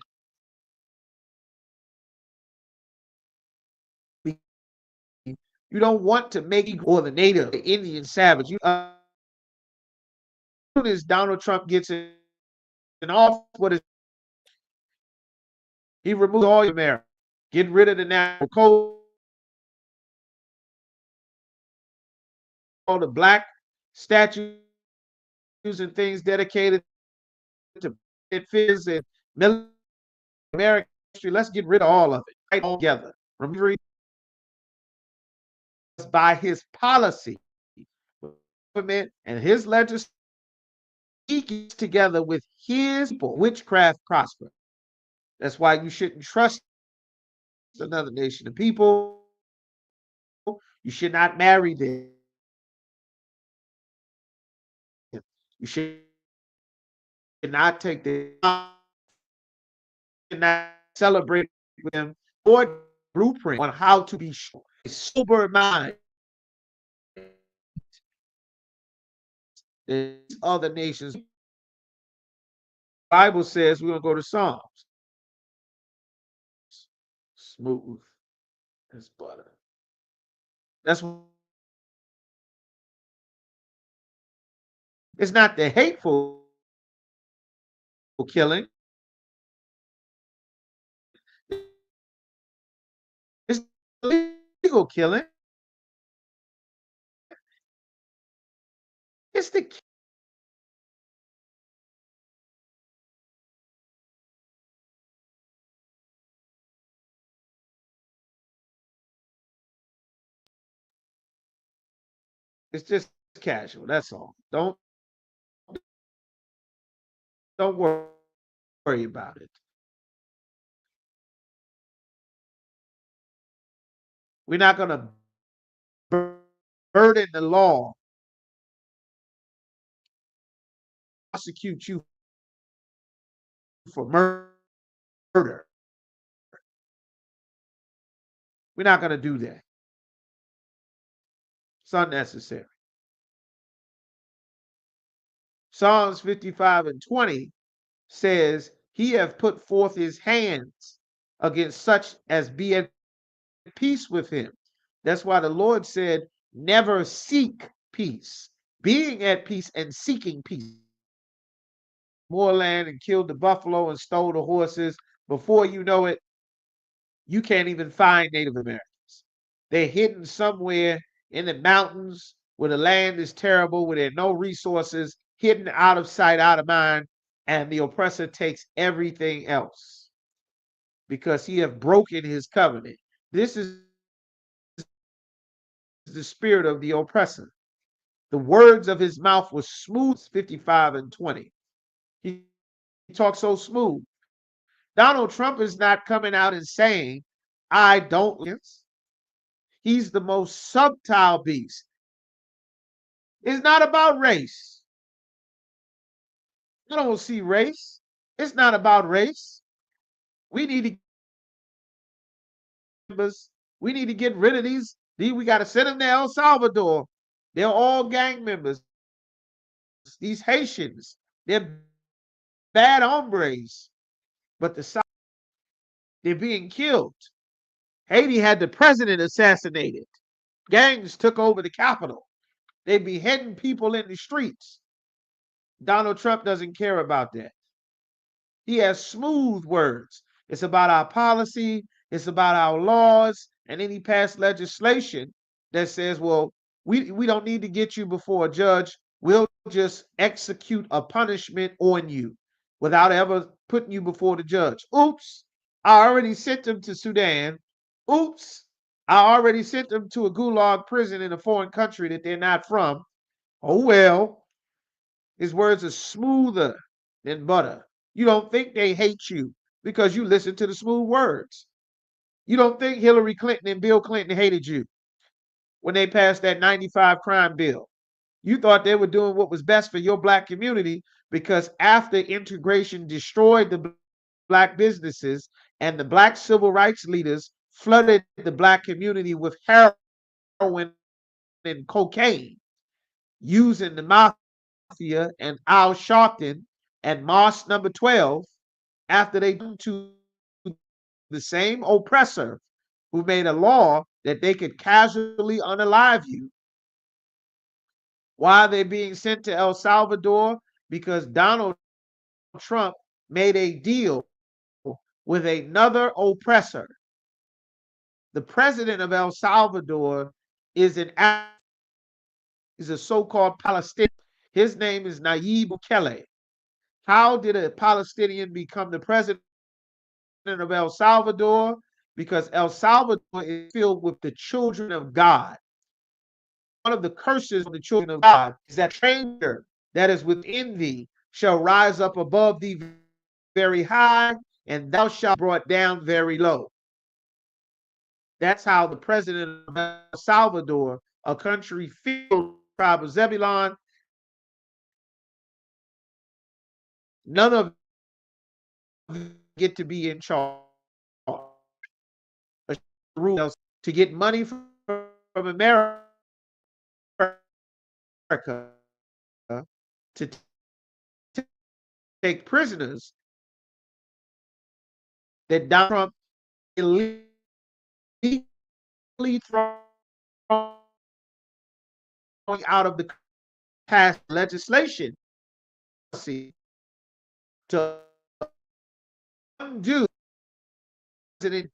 Speaker 7: You don't want to make or the native, the Indian savage. As Donald Trump gets in office, what is he removes all America, get rid of the natural code, all the black statues and things dedicated to figures and military American history. Let's get rid of all of it right all together. Remember, by his policy, government and his legislation, he gets together with his people. Witchcraft prosper. That's why you shouldn't trust another nation of people. You should not marry them. You should not take them. You should not celebrate with them or blueprint on how to be sure. A sober mind. There's other nations. The Bible says we're gonna go to Psalms. Smooth as butter. That's it's not the hateful killing. It's the legal killing. It's the it's just casual. That's all. Don't worry about it. We're not gonna burden the law, prosecute you for murder. We're not gonna do that. It's unnecessary. Psalms 55 and 20 says, He hath put forth his hands against such as be at peace with him. That's why the Lord said, never seek peace. Being at peace and seeking peace. More land and killed the buffalo and stole the horses. Before you know it, you can't even find Native Americans. They're hidden somewhere in the mountains where the land is terrible, where there are no resources, hidden out of sight, out of mind, and the oppressor takes everything else because he have broken his covenant. This is the spirit of the oppressor. The words of his mouth was smooth, 55 and 20. He talks so smooth. Donald Trump is not coming out and saying, I don't. He's the most subtle beast. It's not about race. I don't see race. It's not about race. We need to get rid of these. We got to send them to El Salvador. They're all gang members. These Haitians, they're bad hombres. But the South, they're being killed. Haiti had the president assassinated. Gangs took over the capital. They beheading people in the streets. Donald Trump doesn't care about that. He has smooth words. It's about our policy. It's about our laws. And then he passed legislation that says, well, we don't need to get you before a judge. We'll just execute a punishment on you without ever putting you before the judge. Oops, I already sent them to Sudan. Oops, I already sent them to a gulag prison in a foreign country that they're not from. Oh, well, his words are smoother than butter. You don't think they hate you because you listen to the smooth words. You don't think Hillary Clinton and Bill Clinton hated you when they passed that 95 crime bill. You thought they were doing what was best for your black community because after integration destroyed the black businesses and the black civil rights leaders flooded the black community with heroin and cocaine using the mafia and Al Sharpton and Mosque number 12 after they to the same oppressor who made a law that they could casually unalive you. Why are they being sent to El Salvador? Because Donald Trump made a deal with another oppressor. The president of El Salvador is is a so-called Palestinian. His name is Nayib Bukele. How did a Palestinian become the president of El Salvador? Because El Salvador is filled with the children of God. One of the curses of the children of God is that stranger that is within thee shall rise up above thee very high, and thou shalt be brought down very low. That's how the president of El Salvador, a country filled with the tribe of Zebulon, none of them get to be in charge. To get money from America to take prisoners that Donald Trump illegally throwing out of the past legislation to undo President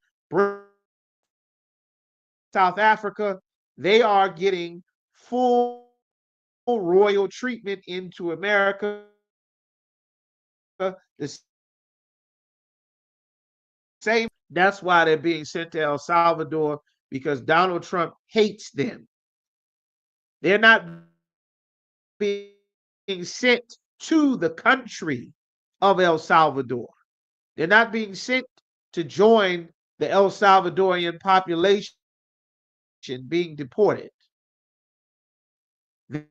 Speaker 7: South Africa. They are getting full royal treatment into America. The same. That's why they're being sent to El Salvador, because Donald Trump hates them. They're not being sent to the country of El Salvador. They're not being sent to join the El Salvadorian population being deported. The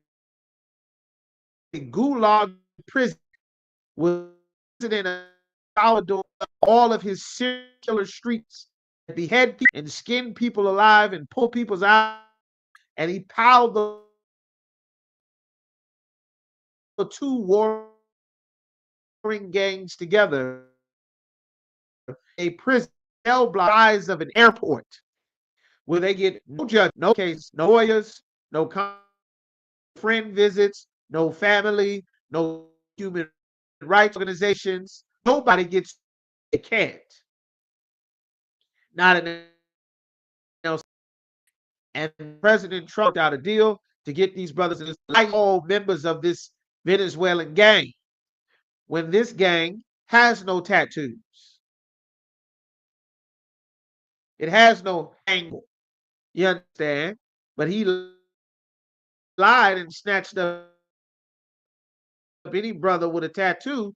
Speaker 7: Gulag prison was in El Salvador, all of his circular streets, behead people and skin people alive and pull people's eyes, and he piled the two warring gangs together. A prison cell block size of an airport, where they get no judge, no case, no lawyers, no friend visits, no family, no human rights organizations. Nobody gets, they can't. Not an else. And President Trump out a deal to get these brothers and like all members of this Venezuelan gang, when this gang has no tattoos. It has no angle. You understand? But he lied and snatched up any brother with a tattoo.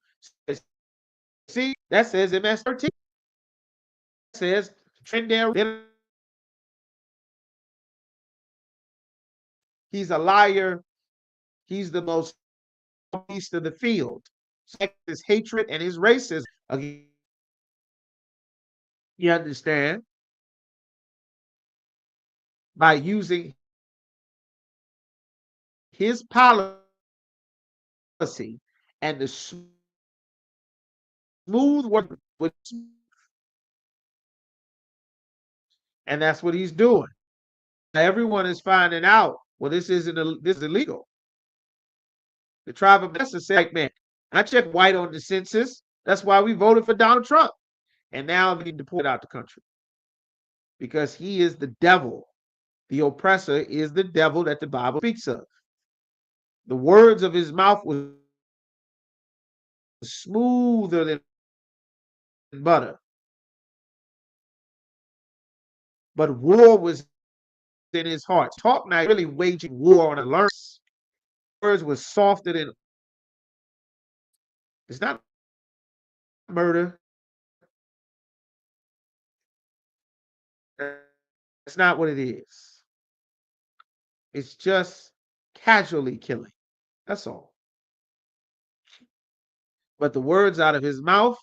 Speaker 7: See, that says MS-13. That says Trendare. He's a liar. He's the most beast of the field. His hatred and his racism. You understand? By using his policy and the smooth work with, and that's what he's doing. Now everyone is finding out, well, this is illegal. The tribe of Oppressor said, man, I checked white on the census. That's why we voted for Donald Trump. And now they're deported out the country. Because he is the devil. The oppressor is the devil that the Bible speaks of. The words of his mouth were smoother than butter. But war was in his heart. Talk now, really waging war on a learner. Words was softer than. It's not murder. That's not what it is. It's just casually killing. That's all. But the words out of his mouth,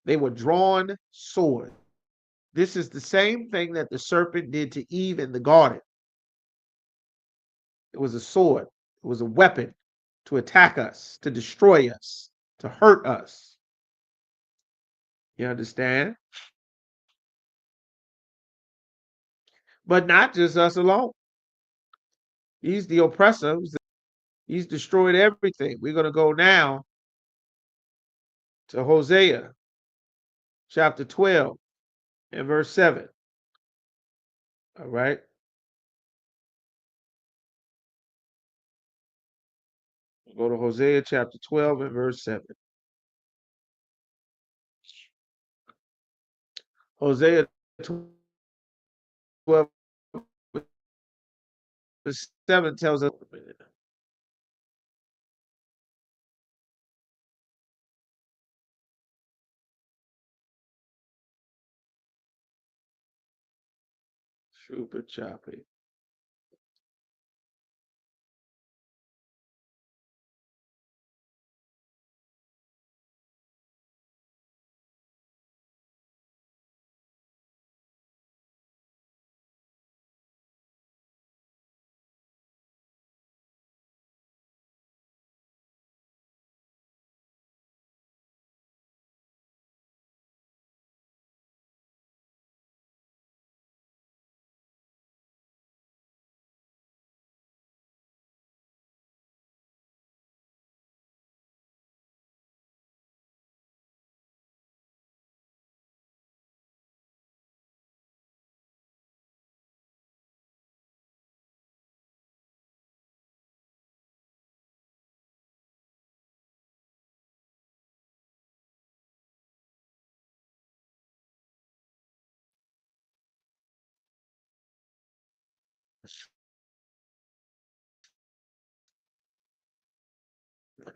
Speaker 7: they were drawn swords. This is the same thing that the serpent did to Eve in the garden. It was a sword. It was a weapon. to attack us, to destroy us, to hurt us. You understand? But not just us alone. He's the oppressor. He's destroyed everything. We're going to go now to Hosea chapter 12 and verse 7. All right. Go to Hosea chapter 12 and verse 7. Hosea 12 verse 7 tells us. Super choppy.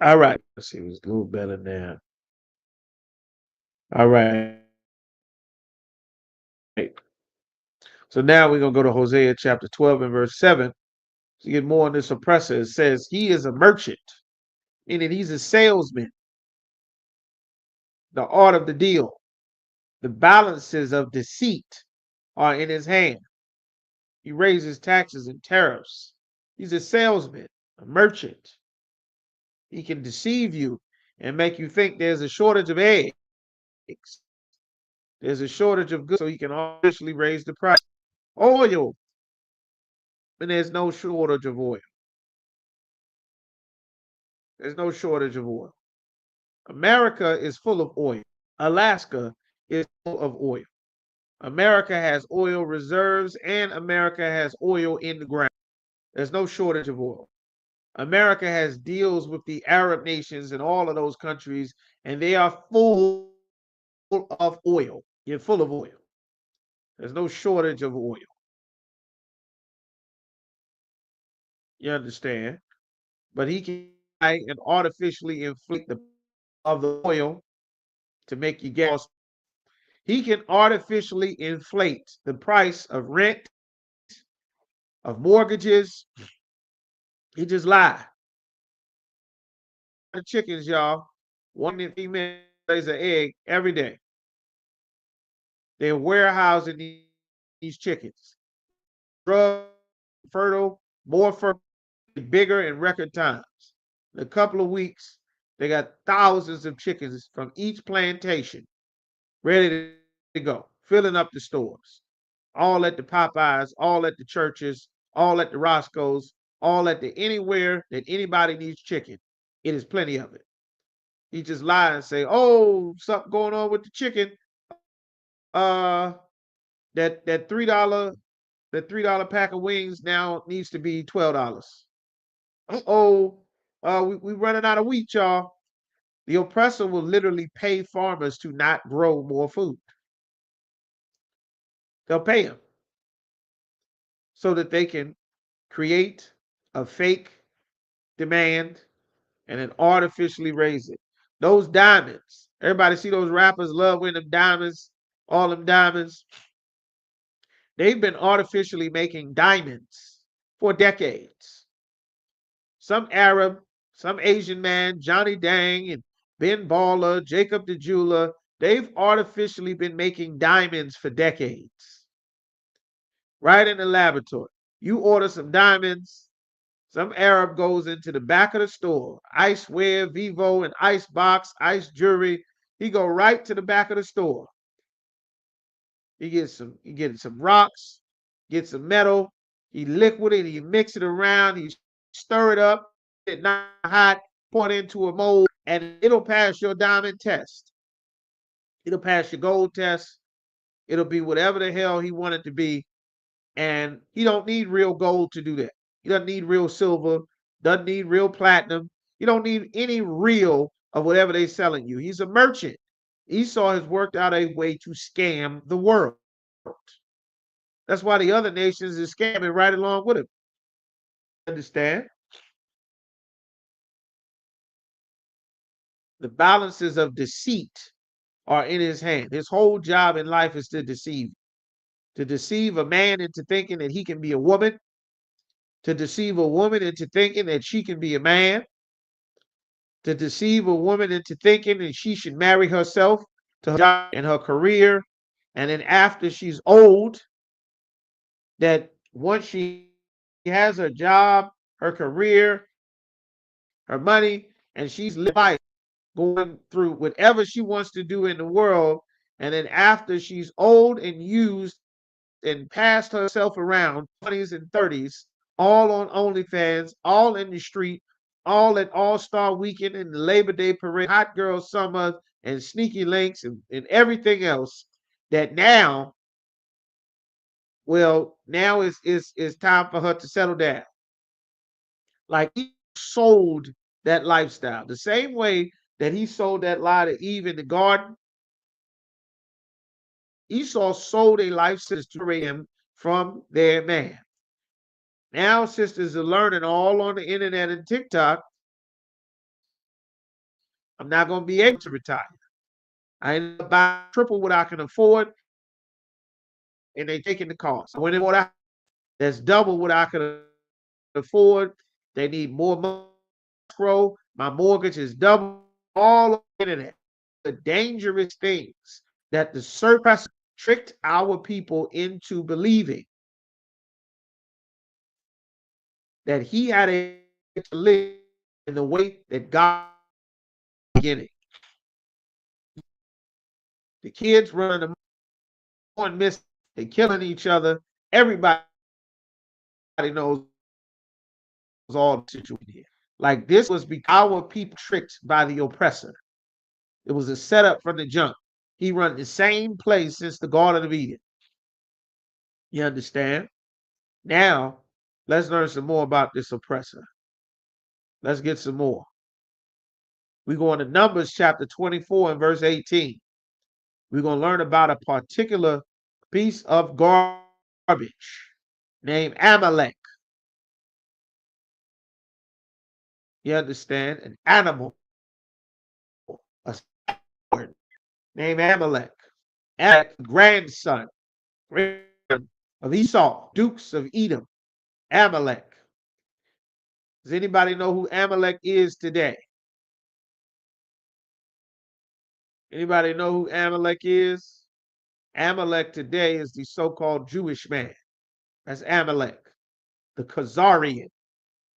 Speaker 7: All right. Let's see. It was a little better now. All right. So now we're going to go to Hosea chapter 12 and verse 7 to get more on this oppressor. It says, he is a merchant, meaning he's a salesman, the art of the deal. The balances of deceit are in his hand. He raises taxes and tariffs. He's a salesman, a merchant. He can deceive you and make you think there's a shortage of eggs. There's a shortage of goods, so he can officially raise the price. Oil, and there's no shortage of oil. There's no shortage of oil. America is full of oil. Alaska is full of oil. America has oil reserves and America has oil in the ground. There's no shortage of oil. America has deals with the Arab nations and all of those countries, and they are full of oil. You're full of oil. There's no shortage of oil. You understand? But he can buy and artificially inflate the of the oil to make you gas. He can artificially inflate the price of rent, of mortgages. He just lied. The chickens, y'all. One female lays an egg every day. They're warehousing these chickens. Drug, fertile, more fertile, bigger in record times. In a couple of weeks, they got thousands of chickens from each plantation ready to go, filling up the stores. All at the Popeyes, all at the churches, all at the Roscoe's, all at the anywhere that anybody needs chicken. It is plenty of it. He just lie and say, "Oh, something going on with the chicken. Uh, that $3 pack of wings now needs to be $12. Oh, we running out of wheat, y'all." The oppressor will literally pay farmers to not grow more food. They'll pay them so that they can create a fake demand and then artificially raise it. Those diamonds, everybody see those rappers love winning them diamonds, all them diamonds. They've been artificially making diamonds for decades. Some Arab, some Asian man, Johnny Dang and Ben Baller, Jacob the Jeweler, they've artificially been making diamonds for decades. Right in the laboratory. You order some diamonds, Some Arab goes into the back of the store, Iceware, Vivo, and Icebox, Ice Jewelry. He go right to the back of the store. He gets some rocks, gets some metal. He liquid it. He mix it around. He stir it up. It not hot. Pour it into a mold, and it'll pass your diamond test. It'll pass your gold test. It'll be whatever the hell he wanted to be, and he don't need real gold to do that. He doesn't need real silver. Doesn't need real platinum. He don't need any real of whatever they're selling you. He's a merchant. Esau has worked out a way to scam the world. That's why the other nations is scamming right along with him. Understand? The balances of deceit are in his hand. His whole job in life is to deceive a man into thinking that he can be a woman, to deceive a woman into thinking that she can be a man, to deceive a woman into thinking that she should marry herself to her job and her career, and then after she's old, that once she has her job, her career, her money, and she's living life going through whatever she wants to do in the world, and then after she's old and used and passed herself around 20s and 30s, all on OnlyFans, all in the street, all at All-Star Weekend and the Labor Day Parade, Hot Girl Summer, and Sneaky Links and everything else, that now, well, now is time for her to settle down. Like he sold that lifestyle. The same way that he sold that lie to Eve in the garden, Esau sold a lifestyle to separate him from their man. Now sisters are learning all on the internet and TikTok, I'm not going to be able to retire. I end up buying triple what I can afford, and they taking the cost. When they bought out, that's double what I could afford. They need more money. My mortgage is double. All on the internet. The dangerous things that the serpent tricked our people into believing that he had to live in the way that God beginning. The kids running the miss, they killing each other. Everybody knows all the situation here. Like this was our people tricked by the oppressor. It was a setup from the jump. He run the same place since the Garden of Eden. You understand? Now, let's learn some more about this oppressor. Let's get some more. We go on to Numbers chapter 24 and verse 18. We're going to learn about a particular piece of garbage named Amalek. You understand? An animal, a sword named Amalek. Amalek, grandson of Esau, dukes of Edom. Amalek. Does anybody know who Amalek is today? Anybody know who Amalek is? Amalek today is the so-called Jewish man. That's Amalek, the Khazarian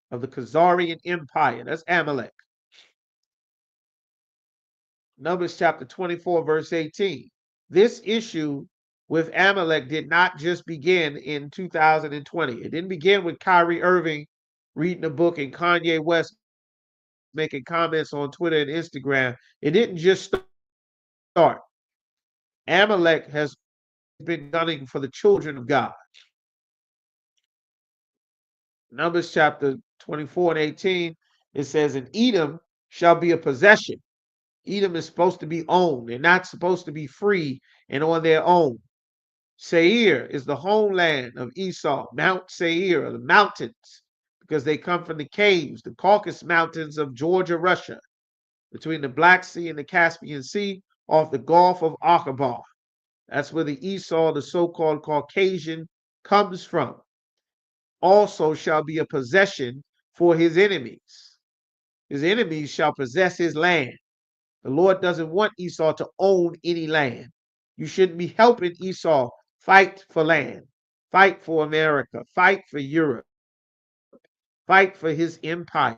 Speaker 7: of the Khazarian Empire. That's Amalek. Numbers chapter 24, verse 18. This issue with Amalek did not just begin in 2020. It didn't begin with Kyrie Irving reading a book and Kanye West making comments on Twitter and Instagram. It didn't just start. Amalek has been gunning for the children of God. Numbers chapter 24 and 18, it says, and Edom shall be a possession. Edom is supposed to be owned. They're not supposed to be free and on their own. Seir is the homeland of Esau. Mount Seir, or the mountains, because they come from the caves, the Caucasus Mountains of Georgia, Russia, between the Black Sea and the Caspian Sea, off the Gulf of Aqaba. That's where the Esau, the so-called Caucasian, comes from. Also shall be a possession for his enemies. His enemies shall possess his land. The Lord doesn't want Esau to own any land. You shouldn't be helping Esau fight for land, fight for America, fight for Europe, fight for his empire,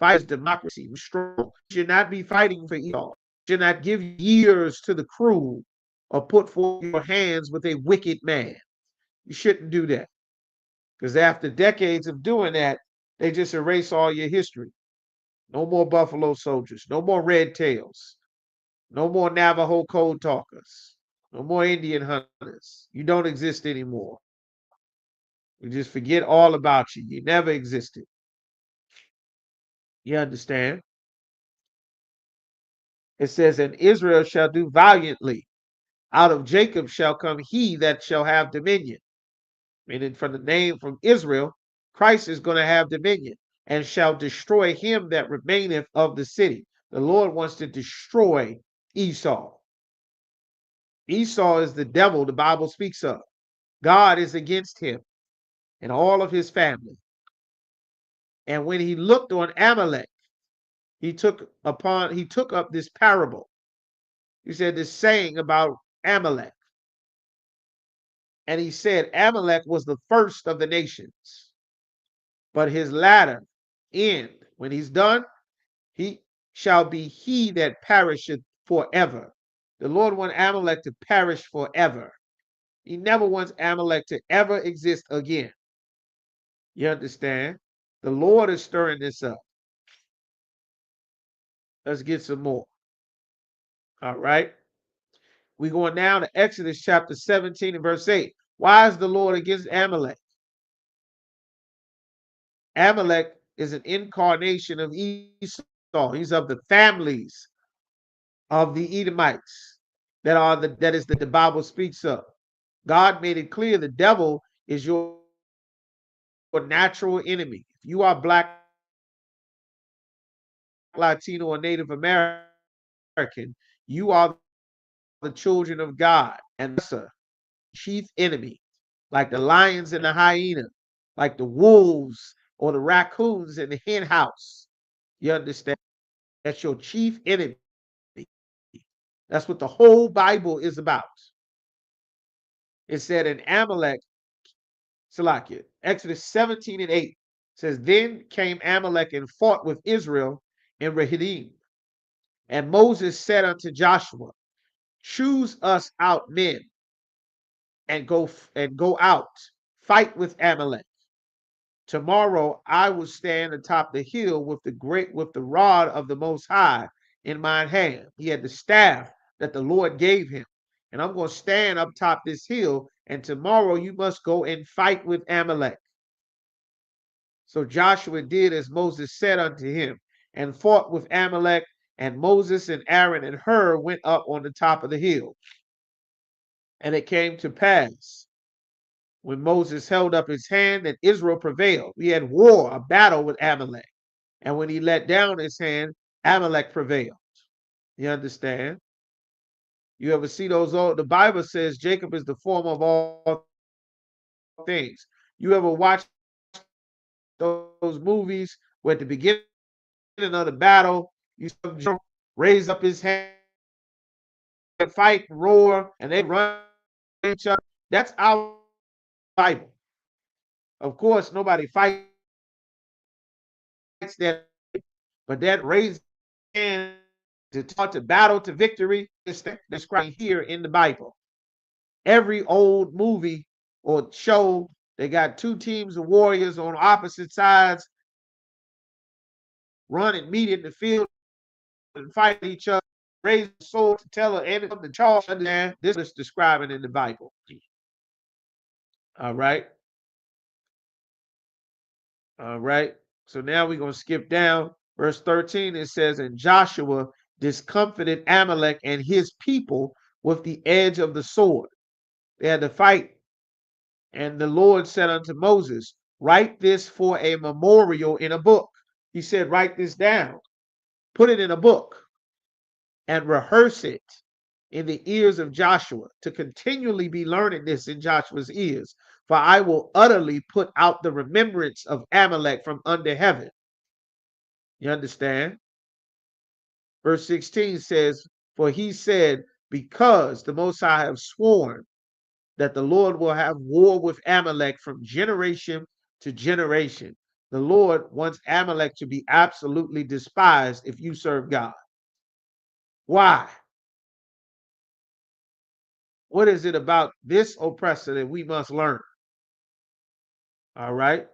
Speaker 7: fight his democracy, strong. You should not be fighting for Esau. You should not give years to the crew or put forth your hands with a wicked man. You shouldn't do that. Because after decades of doing that, they just erase all your history. No more Buffalo Soldiers, no more Red Tails, no more Navajo Code Talkers, no more Indian Hunters. You don't exist anymore. We just forget all about you. You never existed. You understand? It says, and Israel shall do valiantly. Out of Jacob shall come he that shall have dominion. Meaning from the name from Israel, Christ is going to have dominion and shall destroy him that remaineth of the city. The Lord wants to destroy Esau. Esau is the devil the Bible speaks of. God is against him and all of his family. And when he looked on Amalek, he took up this parable. He said this saying about Amalek. And he said, Amalek was the first of the nations, but his latter end, when he's done, he shall be he that perisheth forever. The Lord wants Amalek to perish forever. He never wants Amalek to ever exist again. You understand? The Lord is stirring this up. Let's get some more. All right. We're going now to Exodus chapter 17 and verse 8. Why is the Lord against Amalek? Amalek is an incarnation of Esau. He's of the families of the Edomites that is that the Bible speaks of. God made it clear the devil is your natural enemy. If you are black, Latino, or Native American, you are the children of God and the chief enemy, like the lions and the hyena, like the wolves or the raccoons in the hen house. You understand? That's your chief enemy. That's what the whole Bible is about. It said in Amalek, Salakia, Exodus 17 and 8 says, then came Amalek and fought with Israel in Rehidim. And Moses said unto Joshua, choose us out men and go out, fight with Amalek. Tomorrow I will stand atop the hill with the rod of the Most High in my hand. He had the staff that the Lord gave him. And I'm going to stand up top this hill, and tomorrow you must go and fight with Amalek. So Joshua did as Moses said unto him, and fought with Amalek, and Moses and Aaron and Hur went up on the top of the hill. And it came to pass, when Moses held up his hand, that Israel prevailed. He had a battle with Amalek. And when he let down his hand, Amalek prevailed. You understand? You ever see those the Bible says Jacob is the form of all things. You ever watch those movies where at the beginning of the battle, you raise up his hand, fight, roar, and they run each other? That's our Bible. Of course, nobody fights that, but that raised hand to talk to battle to victory is described here in the Bible. Every old movie or show, they got two teams of warriors on opposite sides, run and meet in the field and fight each other, raise the sword to tell the charge. This is describing in the Bible. All right. All right. So now we're going to skip down. Verse 13, it says, and Joshua discomfited Amalek and his people with the edge of the sword. They had to fight. And the Lord said unto Moses, write this for a memorial in a book. He said, write this down, put it in a book, and rehearse it in the ears of Joshua, to continually be learning this in Joshua's ears. For I will utterly put out the remembrance of Amalek from under heaven. You understand? Verse 16 says, for he said, because the Most High have sworn that the Lord will have war with Amalek from generation to generation. The Lord wants Amalek to be absolutely despised if you serve God. Why? What is it about this oppressor that we must learn? All right,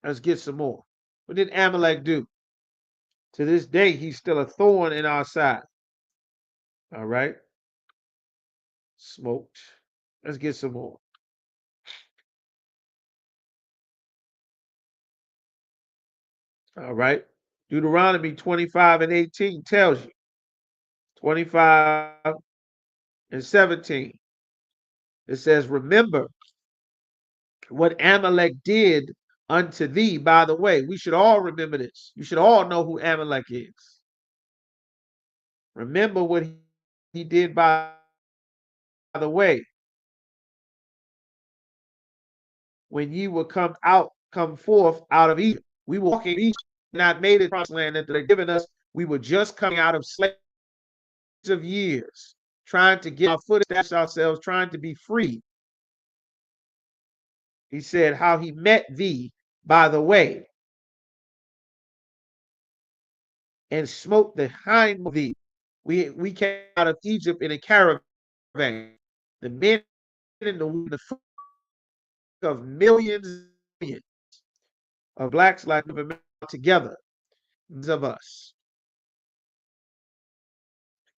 Speaker 7: let's get some more. What did Amalek do? To this day, he's still a thorn in our side. All right, smoked. Let's get some more. All right, Deuteronomy 25 and 18 tells you, 25 and 17. It says, remember what Amalek did unto thee. By the way, we should all remember this. You should all know who Amalek is. Remember what he did by the way. When ye will come forth out of Egypt. We were walking Egypt, not made it promised land that they're giving us. We were just coming out of slaves of years, trying to get our foot established ourselves, trying to be free. He said, how he met thee by the way and smote the hind of thee. We came out of Egypt in a caravan. The men and the women, of millions of blacks like together of us.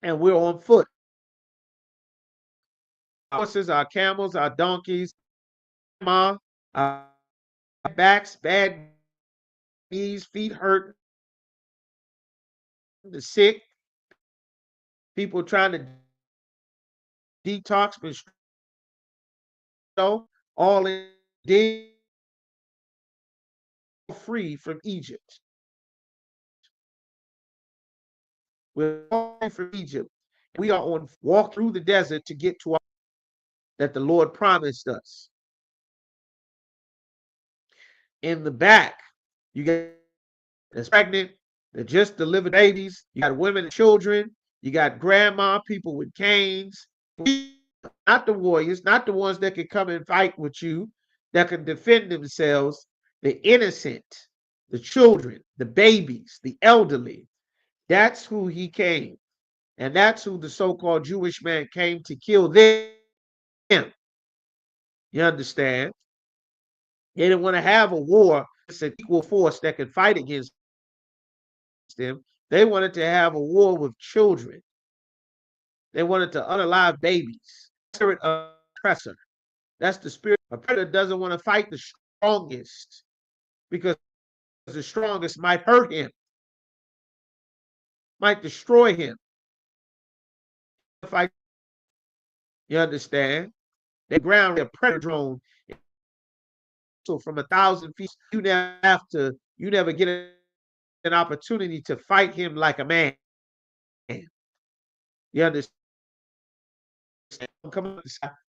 Speaker 7: And we're on foot. Our horses, our camels, our donkeys, our backs, bad knees, feet hurt, the sick, people trying to detox, but all in free from Egypt. We're all from Egypt. We are on walk through the desert to get to our that the Lord promised us. In the back, you got that's pregnant, that just delivered babies, you got women and children, you got grandma, people with canes, not the warriors, not the ones that can come and fight with you, that can defend themselves, the innocent, the children, the babies, the elderly. That's who he came. And that's who the so-called Jewish man came to kill them. You understand? They didn't want to have a war. It's an equal force that could fight against them. They wanted to have a war with children. They wanted to unalive babies. Spirit of oppressor. That's the spirit. A predator doesn't want to fight the strongest because the strongest might hurt him, might destroy him. Fight. You understand? They ground a predator drone. So from 1,000 feet, you never get an opportunity to fight him like a man. You understand? Come on,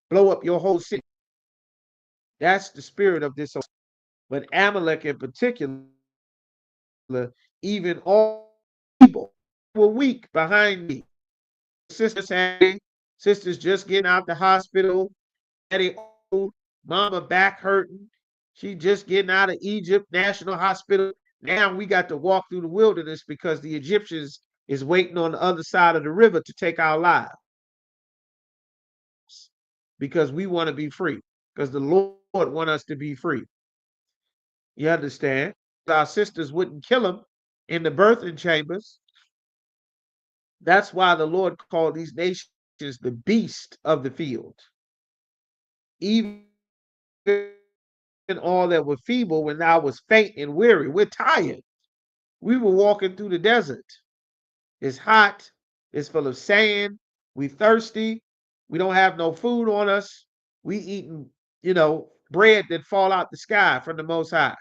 Speaker 7: blow up your whole city. That's the spirit of this. But Amalek in particular, even all people were weak behind me. Sisters just getting out the hospital, daddy old, mama back hurting. She just getting out of Egypt National Hospital. Now we got to walk through the wilderness because the Egyptians is waiting on the other side of the river to take our lives. Because we want to be free. Because the Lord wants us to be free. You understand? Our sisters wouldn't kill them in the birthing chambers. That's why the Lord called these nations the beast of the field. Even all that were feeble when I was faint and weary. We're tired. We were walking through the desert. It's hot. It's full of sand. We thirsty. We don't have no food on us. We eating, bread that fall out the sky from the Most High.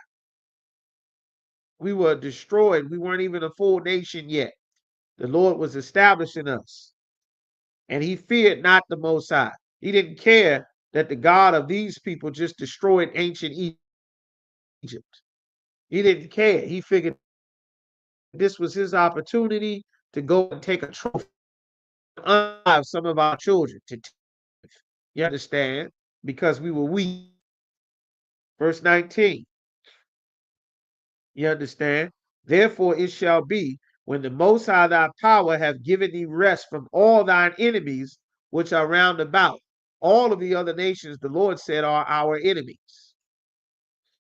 Speaker 7: We were destroyed. We weren't even a full nation yet. The Lord was establishing us. And he feared not the Most High. He didn't care that the God of these people just destroyed ancient Egypt. He didn't care. He figured this was his opportunity to go and take a trophy, unalive some of our children. You understand? Because we were weak. Verse 19. You understand? Therefore it shall be, when the Most High thy power hath given thee rest from all thine enemies which are round about. All of the other nations, the Lord said, are our enemies.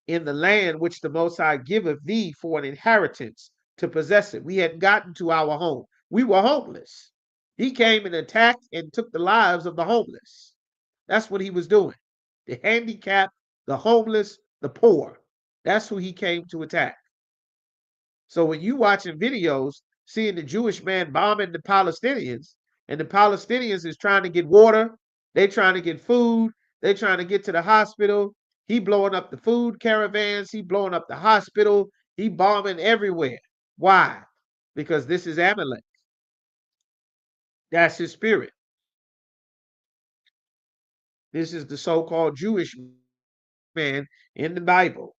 Speaker 7: In the land which the Most High giveth thee for an inheritance to possess it. We hadn't gotten to our home. We were homeless. He came and attacked and took the lives of the homeless. That's what he was doing. The handicapped, the homeless, the poor. That's who he came to attack. So when you watching videos, seeing the Jewish man bombing the Palestinians, and the Palestinians is trying to get water, they trying to get food, they trying to get to the hospital. He blowing up the food caravans, he blowing up the hospital, he bombing everywhere. Why? Because this is Amalek. That's his spirit. This is the so-called Jewish man in the Bible.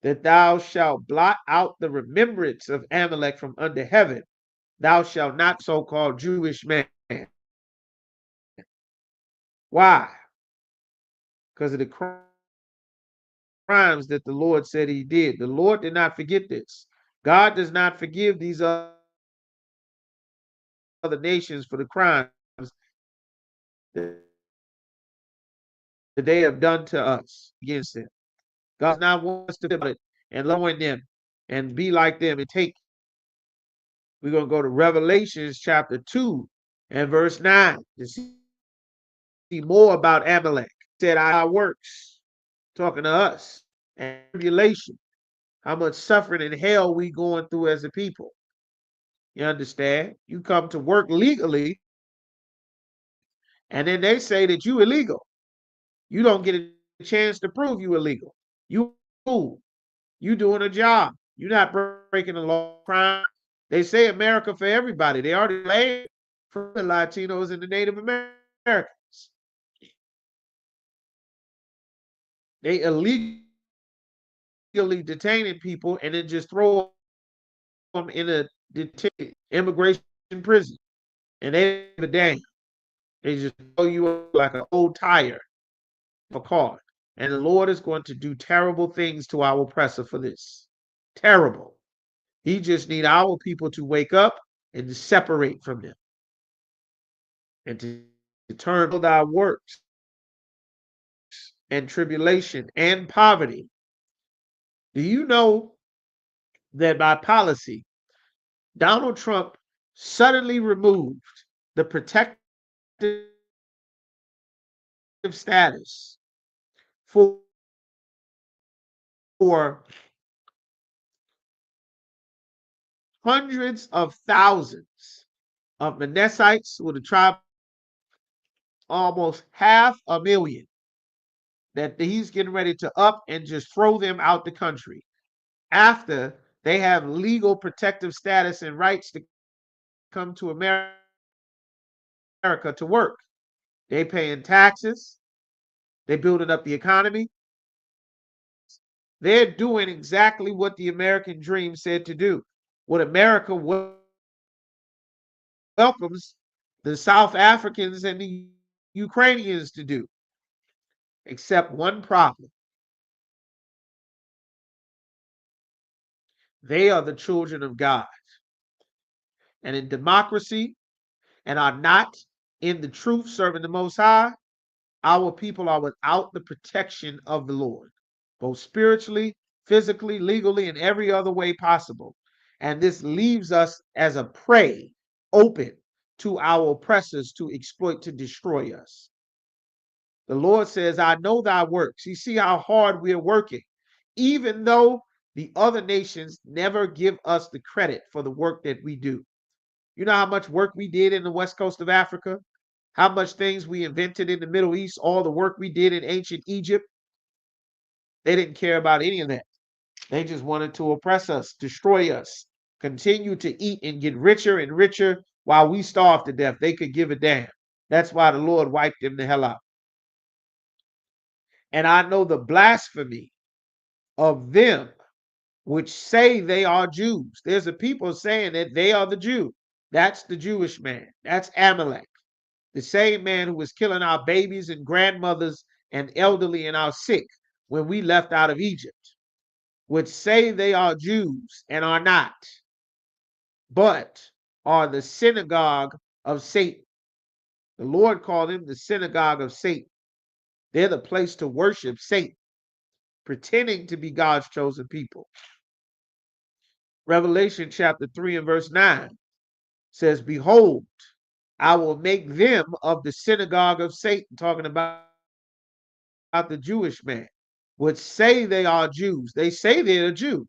Speaker 7: That thou shalt blot out the remembrance of Amalek from under heaven. Thou shalt not so-called Jewish man. Why? Because of the crimes that the Lord said he did. The Lord did not forget this. God does not forgive these other nations for the crimes that they have done to us against him. God does not want us to feel it and lower them and be like them and take. We're going to go to Revelations chapter 2 and verse 9 to see more about Amalek. He said, our works, talking to us, and tribulation, how much suffering and hell we going through as a people. You understand? You come to work legally, and then they say that you illegal. You don't get a chance to prove you illegal. You fool. You doing a job. You're not breaking the law. Crime. They say America for everybody. They already laid for the Latinos and the Native Americans. They illegally detaining people and then just throw them in a immigration prison. And they give a damn. They just throw you up like an old tire of a car. And the Lord is going to do terrible things to our oppressor for this. Terrible. He just need our people to wake up and to separate from them. And to turn to thy works and tribulation and poverty. Do you know that by policy, Donald Trump suddenly removed the protective status for hundreds of thousands of Manassites with a tribe, almost 500,000, that he's getting ready to up and just throw them out the country after they have legal protective status and rights to come to America to work. They paying taxes. They're building up the economy. They're doing exactly what the American dream said to do. What America welcomes the South Africans and the Ukrainians to do. Except one problem. They are the children of God. And in democracy, and are not in the truth serving the Most High, our people are without the protection of the Lord, both spiritually, physically, legally, and every other way possible. And this leaves us as a prey open to our oppressors to exploit, to destroy us. The Lord says, I know thy works. You see how hard we're working, even though the other nations never give us the credit for the work that we do. You know how much work we did in the west coast of Africa? How much things we invented in the Middle East, all the work we did in ancient Egypt? They didn't care about any of that. They just wanted to oppress us, destroy us, continue to eat and get richer and richer while we starved to death. They could give a damn. That's why the Lord wiped them the hell out. And I know the blasphemy of them which say they are Jews. There's a people saying that they are the Jew. That's the Jewish man. That's Amalek. The same man who was killing our babies and grandmothers and elderly and our sick. when we left out of Egypt, which say they are Jews and are not, but are the synagogue of Satan. The Lord called them the synagogue of Satan. They're the place to worship Satan, pretending to be God's chosen people. Revelation chapter 3 and verse 9 says, behold, I will make them of the synagogue of Satan, talking about the Jewish man, which say they are Jews. They say they're a Jew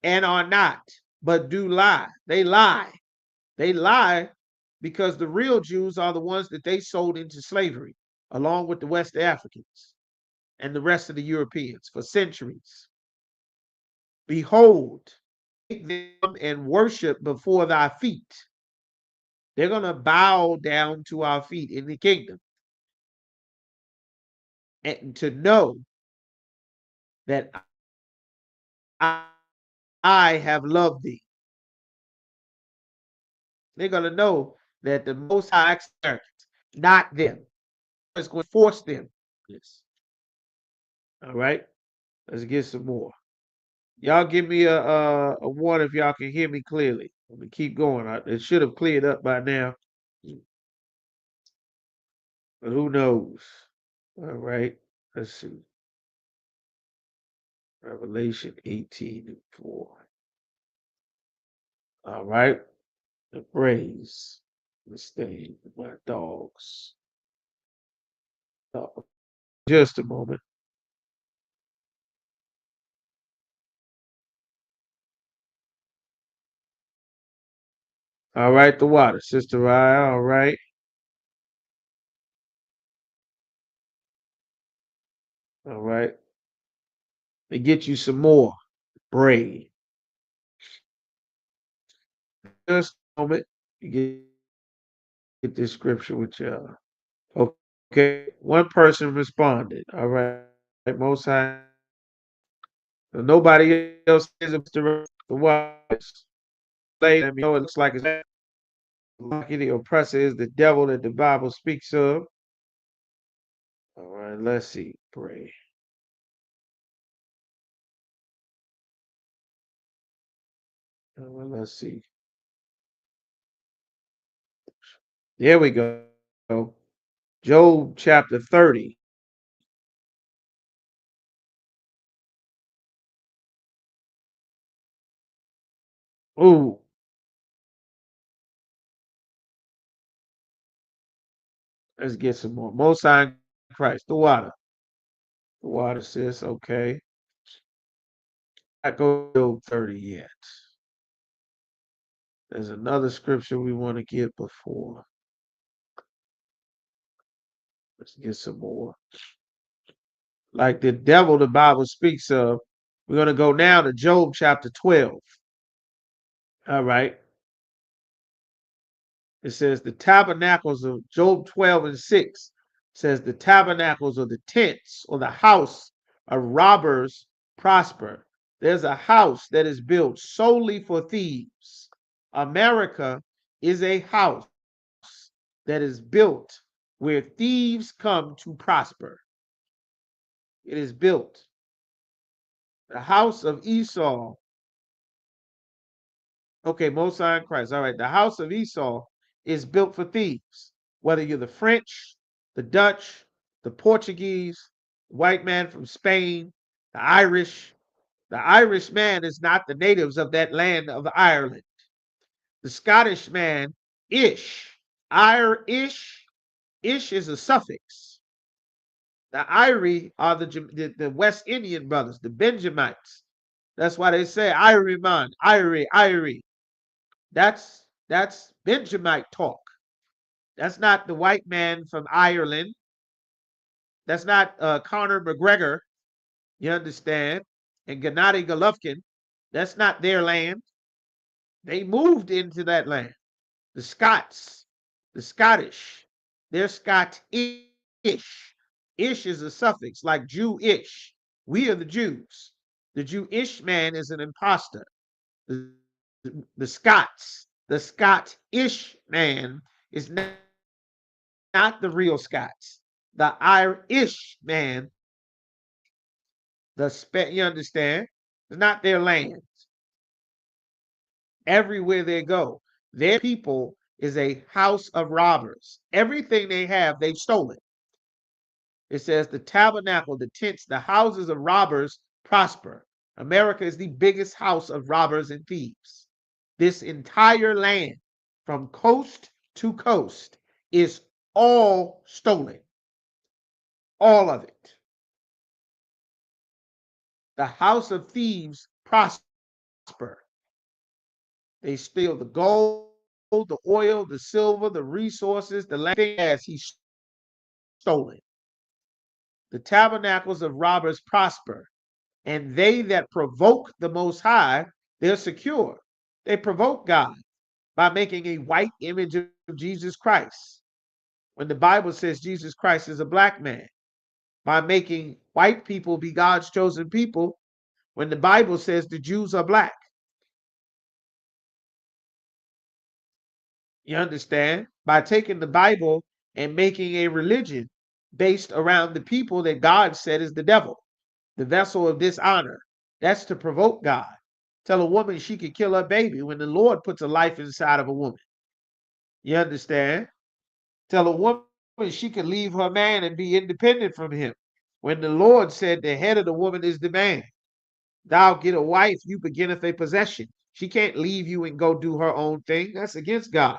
Speaker 7: and are not, but do lie. They lie. They lie because the real Jews are the ones that they sold into slavery, along with the West Africans and the rest of the Europeans for centuries. Behold, take them and worship before thy feet. They're going to bow down to our feet in the kingdom. And to know that I have loved thee. They're going to know that the Most High, not them, is going to force them. Yes. All right. Let's get some more. Y'all give me a one if y'all can hear me clearly. Let me keep going. It should have cleared up by now, but who knows? All right. Let's see. Revelation 18:4. All right. The praise. Let's stay with my dogs. Just a moment. All right, the water, Sister Raya. All right. All right. They get you some more braid. Just a moment. You get this scripture with y'all. Okay. One person responded. All right. Most High. Nobody else is the waters. Let me know it looks like it's the oppressor is the devil that the Bible speaks of. All right, let's see. Pray. Well, let's see. There we go. Job chapter 30. Ooh. Let's get some more. Most High in Christ. The water. The water says, okay. I go to Job 30 yet. There's another scripture we want to get before. Let's get some more. Like the devil the Bible speaks of. We're going to go now to Job chapter 12. All right. It says the tabernacles of Job 12 and 6 says the tabernacles or the tents or the house of robbers prosper. There's a house that is built solely for thieves. America is a house that is built where thieves come to prosper. It is built. The house of Esau. Okay, Most High in Christ. All right, the house of Esau is built for thieves. Whether you're the French, the Dutch, the Portuguese, the white man from Spain, the Irish. The Irish man is not the natives of that land of Ireland. The Scottish man, ish. Irish, ish is a suffix. The Irie are the West Indian brothers, the Benjamites. That's why they say Irie, Irie. That's Benjamite talk. That's not the white man from Ireland. That's not Conor McGregor. You understand? And Gennady Golovkin. That's not their land. They moved into that land. The Scots, the Scottish, they're Scottish. Ish is a suffix like Jewish. We are the Jews. The Jewish man is an imposter. The Scots, the Scottish man is not the real Scots. The Irish man You understand? It's not their land. Everywhere they go, their people is a house of robbers. Everything they have, they've stolen. It says the tabernacle, the tents, the houses of robbers prosper. America is the biggest house of robbers and thieves. This entire land, from coast to coast, is all stolen. All of it. The house of thieves prosper. They steal the gold, the oil, the silver, the resources, the land as he's stolen. The tabernacles of robbers prosper, and they that provoke the Most High, they're secure. They provoke God by making a white image of Jesus Christ. When the Bible says Jesus Christ is a black man, by making white people be God's chosen people, when the Bible says the Jews are black. You understand? By taking the Bible and making a religion based around the people that God said is the devil, the vessel of dishonor. That's to provoke God. Tell a woman she could kill her baby when the Lord puts a life inside of a woman. You understand? Tell a woman she could leave her man and be independent from him when the Lord said the head of the woman is the man. Thou get a wife, you beginneth a possession. She can't leave you and go do her own thing. That's against God.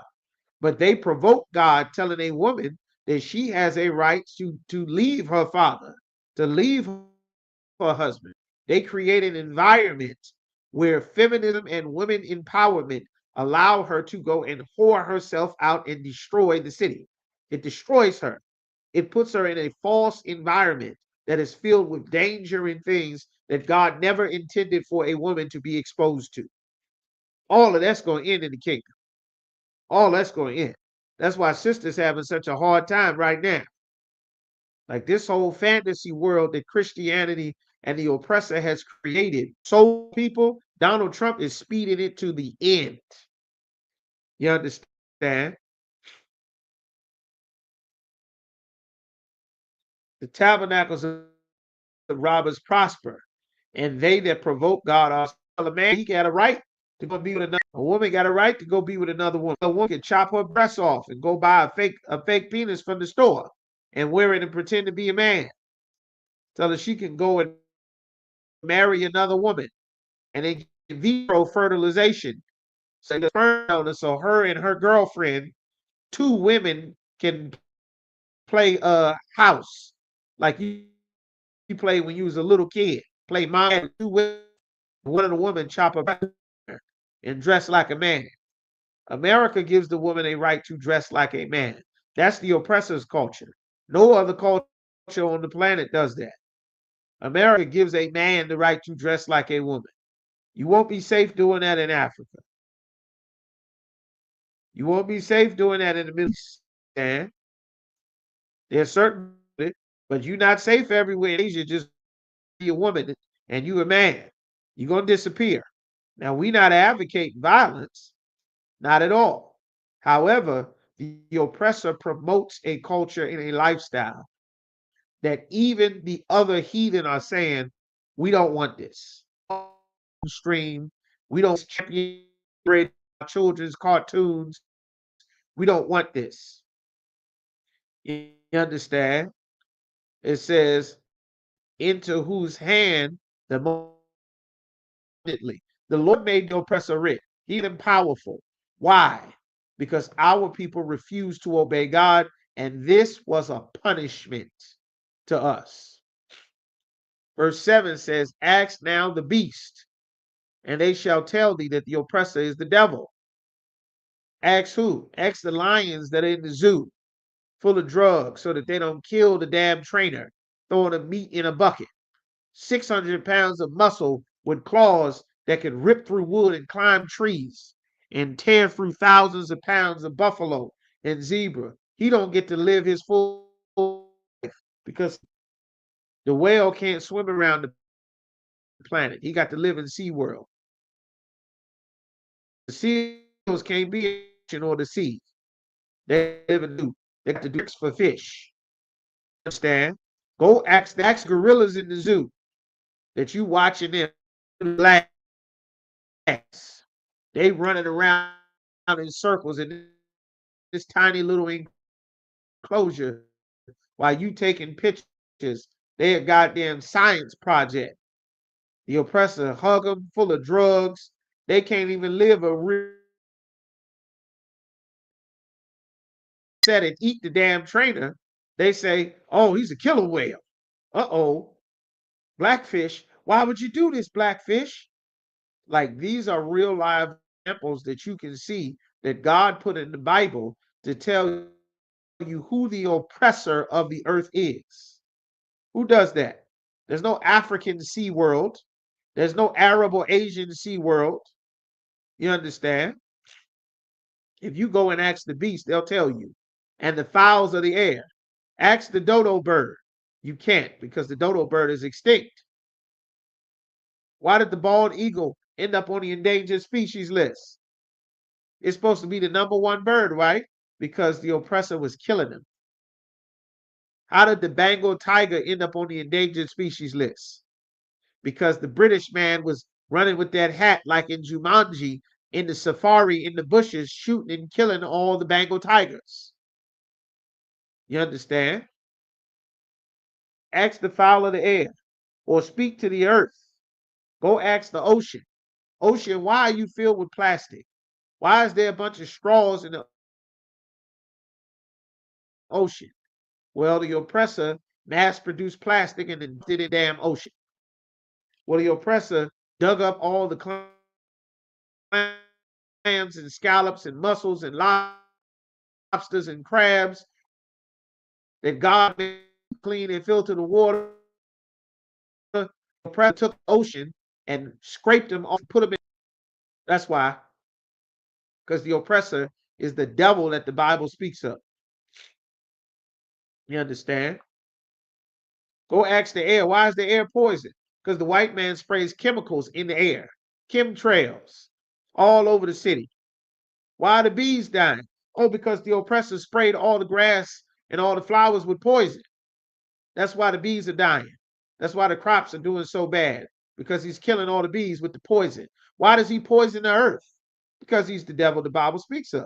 Speaker 7: But they provoke God, telling a woman that she has a right to leave her father, to leave her husband. They create an environment where feminism and women empowerment allow her to go and whore herself out and destroy the city. It destroys her. It puts her in a false environment that is filled with danger and things that God never intended for a woman to be exposed to. All of that's going to end in the kingdom. All that's going to end. That's why sisters having such a hard time right now. Like this whole fantasy world that Christianity and the oppressor has created. So people, Donald Trump is speeding it to the end. You understand? The tabernacles of the robbers prosper, and they that provoke God are a man. He got a right to go be with another. A woman got a right to go be with another woman. A woman can chop her breasts off and go buy a fake penis from the store and wear it and pretend to be a man. Tell her she can go and marry another woman and then in vitro fertilization. So the sperm donor, so her and her girlfriend, two women can play a house like you played when you was a little kid. Play mine two women, one of the women chop her back and dress like a man. America gives the woman a right to dress like a man. That's the oppressor's culture. No other culture on the planet does that. America gives a man the right to dress like a woman. You won't be safe doing that in Africa. You won't be safe doing that in the Middle East. And there's certain, but you're not safe everywhere in Asia. Just be a woman and you a man. You're gonna disappear. Now we not advocating violence, not at all. However, the oppressor promotes a culture and a lifestyle that even the other heathen are saying, we don't want this. Stream, we don't champion children's cartoons. We don't want this. You understand? It says, into whose hand the the Lord made the oppressor rich, even powerful. Why? Because our people refused to obey God, and this was a punishment to us. Verse 7 says, ask now the beast, and they shall tell thee that the oppressor is the devil. Ask who? Ask the lions that are in the zoo, full of drugs, so that they don't kill the damn trainer, throwing the meat in a bucket. 600 pounds of muscle with claws that could rip through wood and climb trees and tear through thousands of pounds of buffalo and zebra. He don't get to live his full life because the whale can't swim around the planet. He got to live in SeaWorld. The seals can't be in or the sea. They live in the They got to do for fish. Understand? Go ask gorillas in the zoo. that you watching them relax. They running around in circles in this tiny little enclosure while you taking pictures. They a goddamn science project. The oppressor hug them full of drugs. They can't even live a real set and eat the damn trainer. They say, oh, he's a killer whale. Uh-oh. Blackfish. Why would you do this, Blackfish? Like these are real live examples that you can see that God put in the Bible to tell you who the oppressor of the earth is. Who does that? There's no African sea world. There's no Arab or Asian sea world. You understand? If you go and ask the beast, they'll tell you. And the fowls of the air. Ask the dodo bird. You can't because the dodo bird is extinct. Why did the bald eagle end up on the endangered species list? It's supposed to be the #1 bird, right? Because the oppressor was killing them. How did the Bengal tiger end up on the endangered species list? Because the British man was running with that hat like in Jumanji in the safari in the bushes, shooting and killing all the Bengal tigers. You understand? Ask the fowl of the air or speak to the earth. Go ask the ocean. Ocean, why are you filled with plastic? Why is there a bunch of straws in the ocean? Well, the oppressor mass-produced plastic and then did it damn ocean. Well, the oppressor dug up all the clams and scallops and mussels and lobsters and crabs that God made clean and filtered the water. The oppressor took the ocean and scraped them off, put them in. That's why. Because the oppressor is the devil that the Bible speaks of. You understand? Go ask the air. Why is the air poison? Because the white man sprays chemicals in the air, chemtrails, all over the city. Why are the bees dying? Oh, because the oppressor sprayed all the grass and all the flowers with poison. That's why the bees are dying. That's why the crops are doing so bad. Because he's killing all the bees with the poison. Why does he poison the earth? Because he's the devil the Bible speaks of.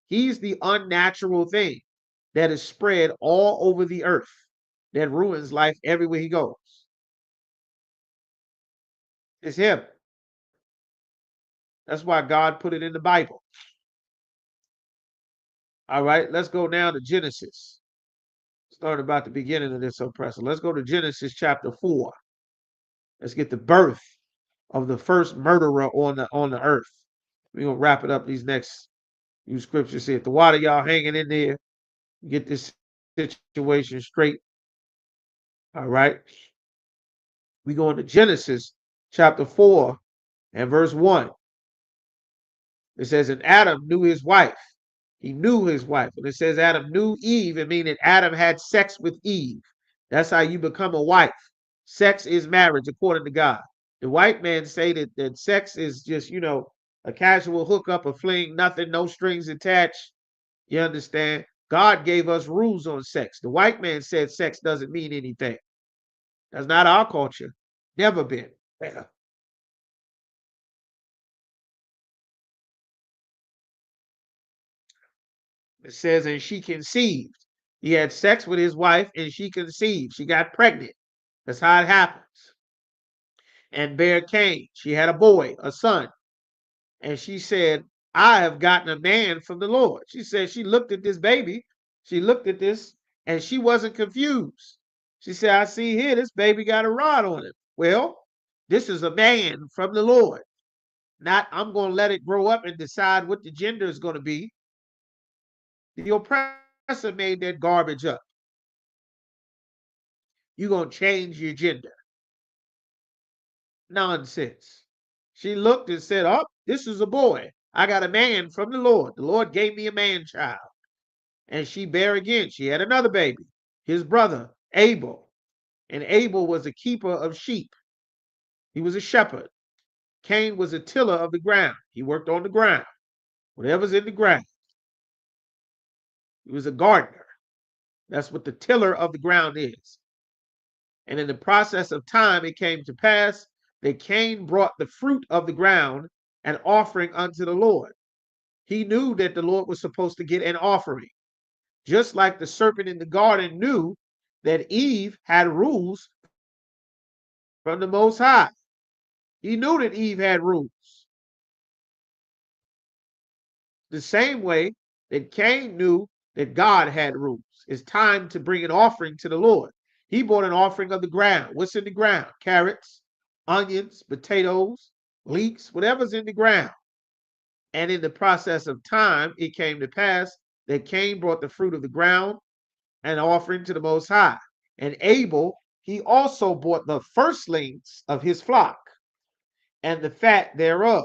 Speaker 7: He's the unnatural thing that is spread all over the earth that ruins life everywhere he goes. It's him. That's why God put it in the Bible. All right, let's go now to Genesis. Start about the beginning of this oppressor. Let's go to Genesis chapter 4. Let's get the birth of the first murderer on the earth. We're gonna wrap it up these next few scriptures here. If the water y'all hanging in there, get this situation straight. All right. We go into Genesis chapter 4 and verse 1. It says, and Adam knew his wife. He knew his wife. When it says Adam knew Eve, it means that Adam had sex with Eve. That's how you become a wife. Sex is marriage, according to God. The white man say that sex is just, a casual hookup, a fling, nothing, no strings attached. You understand? God gave us rules on sex. The white man said sex doesn't mean anything. That's not our culture. Never been. It says, and she conceived. He had sex with his wife and she conceived. She got pregnant. That's how it happens. And bare Cain. She had a boy, a son. And she said, I have gotten a man from the Lord. She said she looked at this baby. She looked at this and she wasn't confused. She said, I see here, this baby got a rod on it. Well, this is a man from the Lord. Not, I'm going to let it grow up and decide what the gender is going to be. The oppressor made that garbage up. You're going to change your gender. Nonsense. She looked and said, oh, this is a boy. I got a man from the Lord. The Lord gave me a man child. And she bare again. She had another baby, his brother, Abel. And Abel was a keeper of sheep. He was a shepherd. Cain was a tiller of the ground. He worked on the ground. Whatever's in the ground. He was a gardener. That's what the tiller of the ground is. And in the process of time, it came to pass that Cain brought the fruit of the ground, an offering unto the Lord. He knew that the Lord was supposed to get an offering, just like the serpent in the garden knew that Eve had rules from the Most High. He knew that Eve had rules. The same way that Cain knew that God had rules. It's time to bring an offering to the Lord. He brought an offering of the ground. What's in the ground? Carrots, onions, potatoes, leeks, whatever's in the ground. And in the process of time, it came to pass that Cain brought the fruit of the ground and offering to the Most High. And Abel, he also brought the firstlings of his flock and the fat thereof.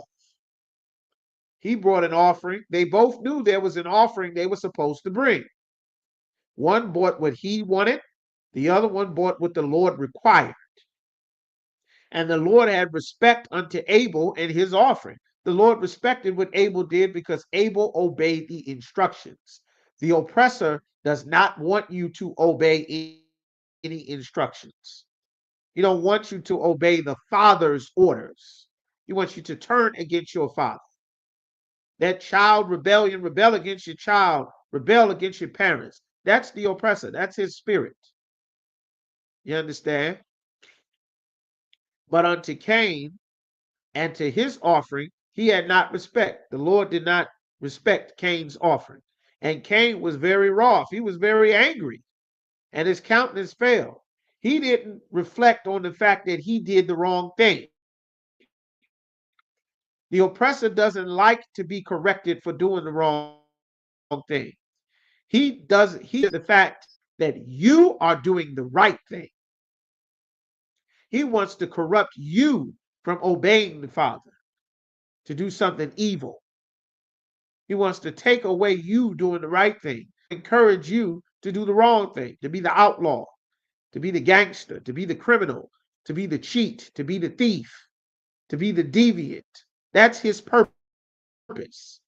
Speaker 7: He brought an offering. They both knew there was an offering they were supposed to bring. One bought what he wanted, the other one bought what the Lord required. And the Lord had respect unto Abel and his offering. The Lord respected what Abel did because Abel obeyed the instructions. The oppressor does not want you to obey any instructions. He don't want you to obey the father's orders. He wants you to turn against your father. That child rebellion, rebel against your child, rebel against your parents. That's the oppressor. That's his spirit. You understand? But unto Cain and to his offering, he had not respect. The Lord did not respect Cain's offering. And Cain was very wroth. He was very angry, and his countenance fell. He didn't reflect on the fact that he did the wrong thing. The oppressor doesn't like to be corrected for doing the wrong thing. He the fact that you are doing the right thing. He wants to corrupt you from obeying the Father, to do something evil. He wants to take away you doing the right thing, encourage you to do the wrong thing, to be the outlaw, to be the gangster, to be the criminal, to be the cheat, to be the thief, to be the deviant. That's his purpose.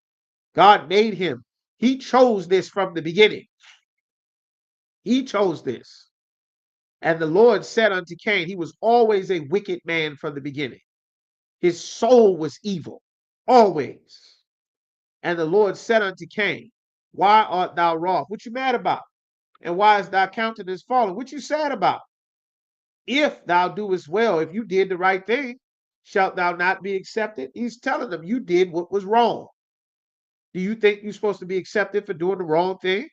Speaker 7: God made him. He chose this from the beginning. He chose this. And the Lord said unto Cain, he was always a wicked man from the beginning. His soul was evil, always. And the Lord said unto Cain, why art thou wroth? What you mad about? And why is thy countenance fallen? What you sad about? If thou doest well, if you did the right thing, shalt thou not be accepted? He's telling them you did what was wrong. Do you think you're supposed to be accepted for doing the wrong thing?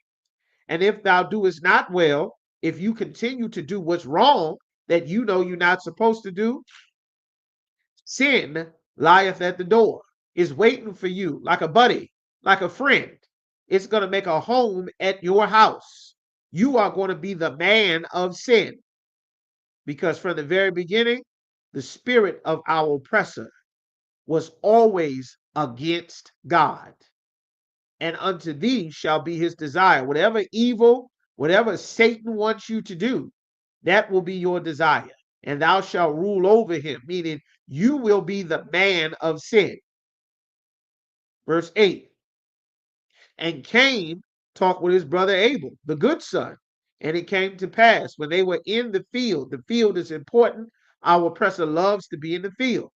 Speaker 7: And if thou doest not well, if you continue to do what's wrong that you know you're not supposed to do, sin lieth at the door, is waiting for you like a buddy, like a friend. It's going to make a home at your house. You are going to be the man of sin. Because from the very beginning, the spirit of our oppressor was always against God. And unto thee shall be his desire. Whatever evil, whatever Satan wants you to do, that will be your desire. And thou shalt rule over him, meaning you will be the man of sin. Verse 8. And Cain talked with his brother Abel, the good son. And it came to pass when they were in the field is important. Our oppressor loves to be in the field.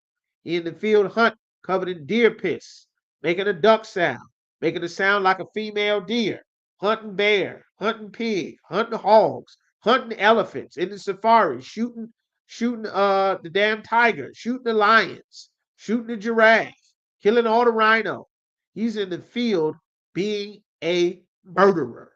Speaker 7: He in the field hunt, covered in deer piss, making a duck sound, making a sound like a female deer, hunting bear, hunting pig, hunting hogs, hunting elephants in the safari, shooting the damn tiger, shooting the lions, shooting the giraffe, killing all the rhino. He's in the field being a murderer.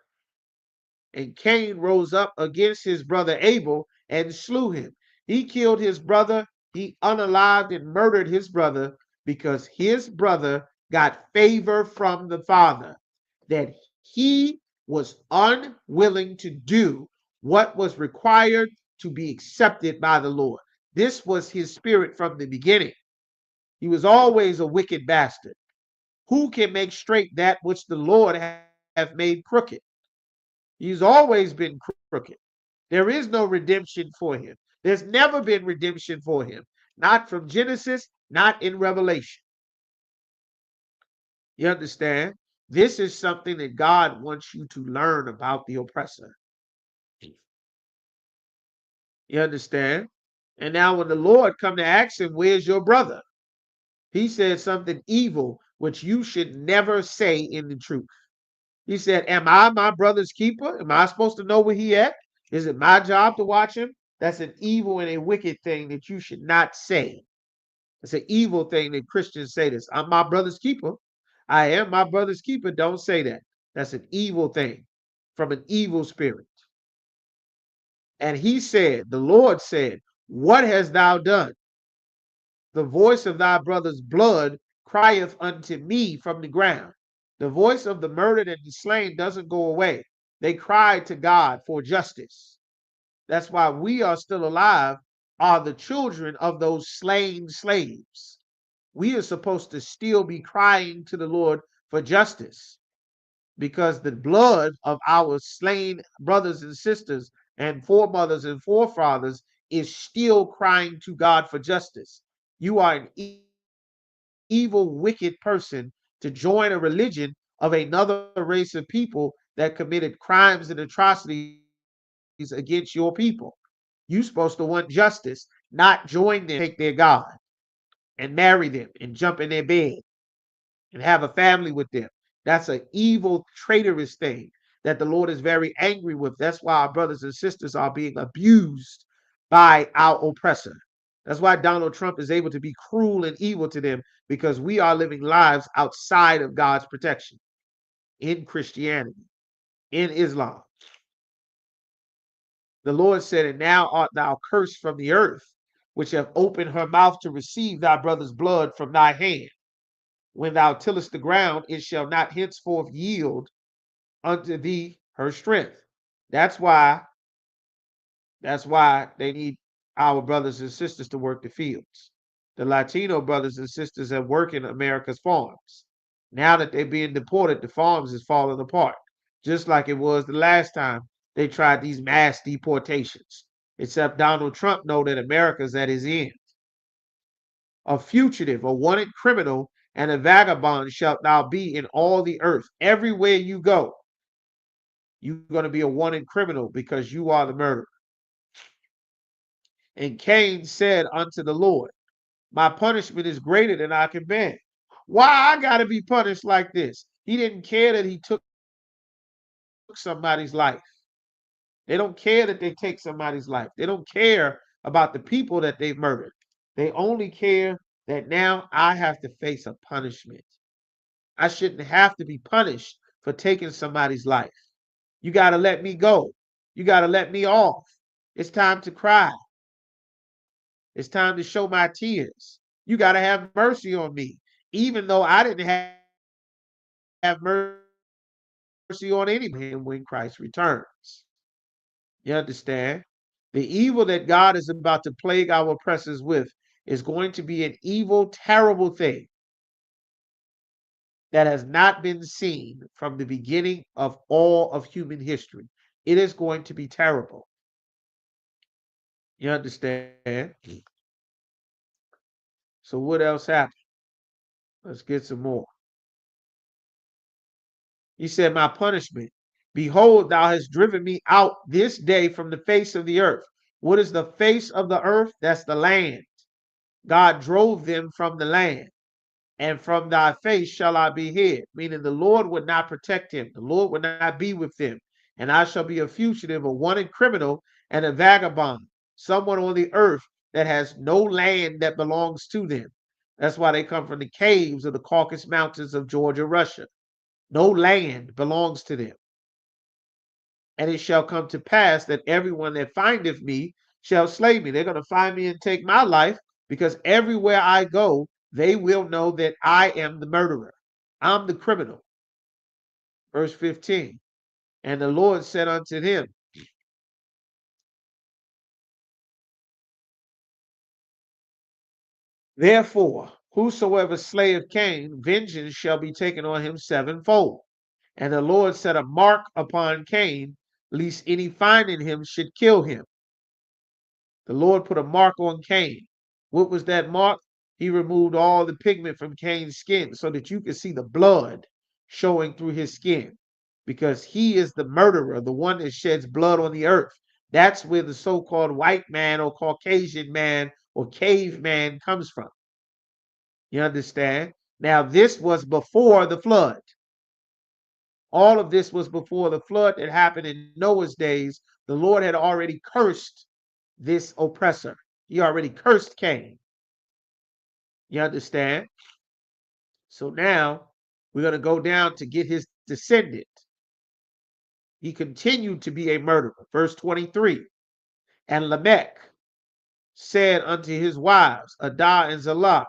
Speaker 7: And Cain rose up against his brother Abel and slew him. He killed his brother. He unalived and murdered his brother because his brother got favor from the Father, that he was unwilling to do what was required to be accepted by the Lord. This was his spirit from the beginning. He was always a wicked bastard. Who can make straight that which the Lord hath made crooked? He's always been crooked. There is no redemption for him. There's never been redemption for him. Not from Genesis, not in Revelation. You understand? This is something that God wants you to learn about the oppressor. You understand? And now when the Lord come to ask him, where's your brother? He said something evil, which you should never say in the truth. He said, am I my brother's keeper? Am I supposed to know where he at? Is it my job to watch him? That's an evil and a wicked thing that you should not say. It's an evil thing that Christians say this. I'm my brother's keeper. I am my brother's keeper. Don't say that. That's an evil thing from an evil spirit. And he said, the Lord said, what hast thou done? The voice of thy brother's blood crieth unto me from the ground. The voice of the murdered and the slain doesn't go away. They cry to God for justice. That's why we are still alive, are the children of those slain slaves. We are supposed to still be crying to the Lord for justice because the blood of our slain brothers and sisters and foremothers and forefathers is still crying to God for justice. You are an evil, wicked person to join a religion of another race of people that committed crimes and atrocities against your people. You're supposed to want justice, not join them, take their God and marry them and jump in their bed and have a family with them. That's an evil, traitorous thing that the Lord is very angry with. That's why our brothers and sisters are being abused by our oppressor. That's why Donald Trump is able to be cruel and evil to them because we are living lives outside of God's protection in Christianity, in Islam. The Lord said, and now art thou cursed from the earth, which have opened her mouth to receive thy brother's blood from thy hand. When thou tillest the ground, it shall not henceforth yield unto thee her strength. That's why they need our brothers and sisters to work the fields. The Latino brothers and sisters that work in America's farms. Now that they're being deported, the farms is falling apart, just like it was the last time they tried these mass deportations. Except Donald Trump know that America's at his end. A fugitive, a wanted criminal, and a vagabond shalt thou be in all the earth. Everywhere you go, you're going to be a wanted criminal because you are the murderer. And Cain said unto the Lord, my punishment is greater than I can bear. Why I got to be punished like this? He didn't care that he took somebody's life. They don't care that they take somebody's life. They don't care about the people that they've murdered. They only care that now I have to face a punishment. I shouldn't have to be punished for taking somebody's life. You got to let me go. You got to let me off. It's time to cry. It's time to show my tears. You got to have mercy on me, even though I didn't have mercy on anyone when Christ returns. You understand? The evil that God is about to plague our oppressors with is going to be an evil, terrible thing that has not been seen from the beginning of all of human history. It is going to be terrible. You understand? So what else happened? Let's get some more. He said, my punishment. Behold, thou hast driven me out this day from the face of the earth. What is the face of the earth? That's the land. God drove them from the land. And from thy face shall I be hid. Meaning the Lord would not protect him. The Lord would not be with them. And I shall be a fugitive, a wanted criminal, and a vagabond. Someone on the earth that has no land that belongs to them. That's why they come from the caves of the Caucasus Mountains of Georgia, Russia. No land belongs to them. And it shall come to pass that everyone that findeth me shall slay me. They're going to find me and take my life because everywhere I go, they will know that I am the murderer. I'm the criminal. Verse 15. And the Lord said unto him, therefore, whosoever slayeth Cain, vengeance shall be taken on him sevenfold. And the Lord set a mark upon Cain, lest any finding him should kill him. The Lord put a mark on Cain. What was that mark? He removed all the pigment from Cain's skin so that you could see the blood showing through his skin because he is the murderer, the one that sheds blood on the earth. That's where the so-called white man or Caucasian man or caveman comes from. You understand? Now, this was before the flood. All of this was before the flood that happened in Noah's days. The Lord had already cursed this oppressor. He already cursed Cain. You understand? So now we're going to go down to get his descendant. He continued to be a murderer. Verse 23. And Lamech said unto his wives, Adah and Zillah,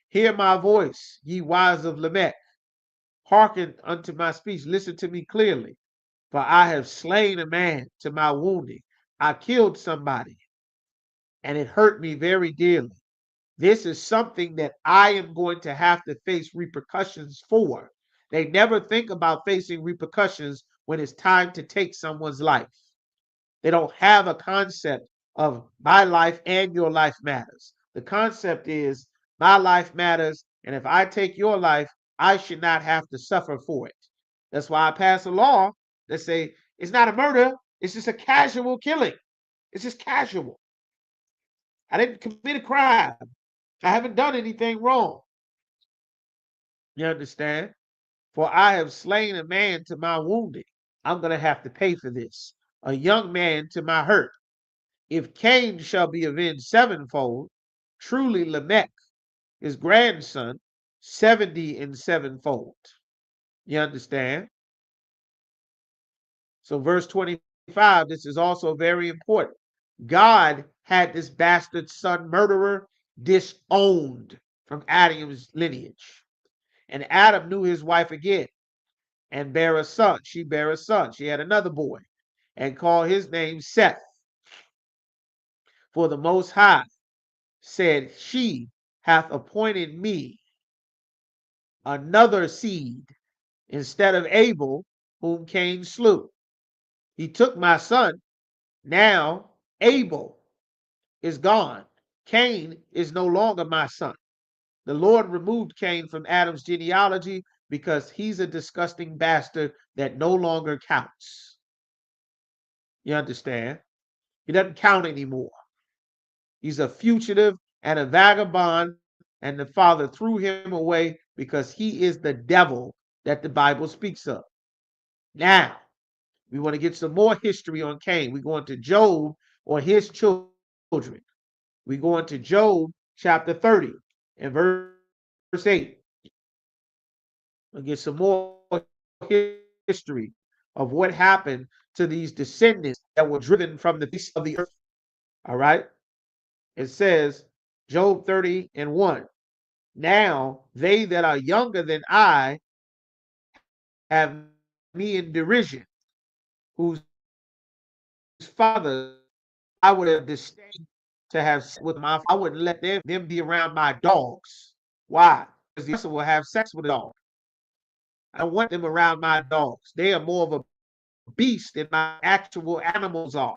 Speaker 7: hear my voice, ye wives of Lamech. Hearken unto my speech. Listen to me clearly. For I have slain a man to my wounding. I killed somebody, and it hurt me very dearly. This is something that I am going to have to face repercussions for. They never think about facing repercussions when it's time to take someone's life. They don't have a concept of my life and your life matters. The concept is my life matters, and if I take your life, I should not have to suffer for it. That's why I pass a law that say it's not a murder, it's just a casual killing. It's just casual. I didn't commit a crime. I haven't done anything wrong. You understand? For I have slain a man to my wounding. I'm going to have to pay for this. A young man to my hurt. If Cain shall be avenged sevenfold, truly Lamech, his grandson, 70 and sevenfold. You understand? So verse 25, this is also very important. God had this bastard son murderer disowned from Adam's lineage. And Adam knew his wife again and bare a son. She bare a son. She had another boy and called his name Seth. For the Most High said, she hath appointed me another seed instead of Abel, whom Cain slew. He took my son. Now Abel is gone. Cain is no longer my son. The Lord removed Cain from Adam's genealogy because he's a disgusting bastard that no longer counts. You understand? He doesn't count anymore. He's a fugitive and a vagabond, and the Father threw him away because he is the devil that the Bible speaks of. Now, we want to get some more history on Cain. We're going to Job or his children. We're going to Job chapter 30 and verse 8. We'll get some more history of what happened to these descendants that were driven from the face of the earth. All right. It says, Job 30 and 1. Now they that are younger than I have me in derision, whose fathers I would have disdained to have with my. I wouldn't let them be around my dogs. Why? Because the person will have sex with a dog. I don't want them around my dogs. They are more of a beast than my actual animals are.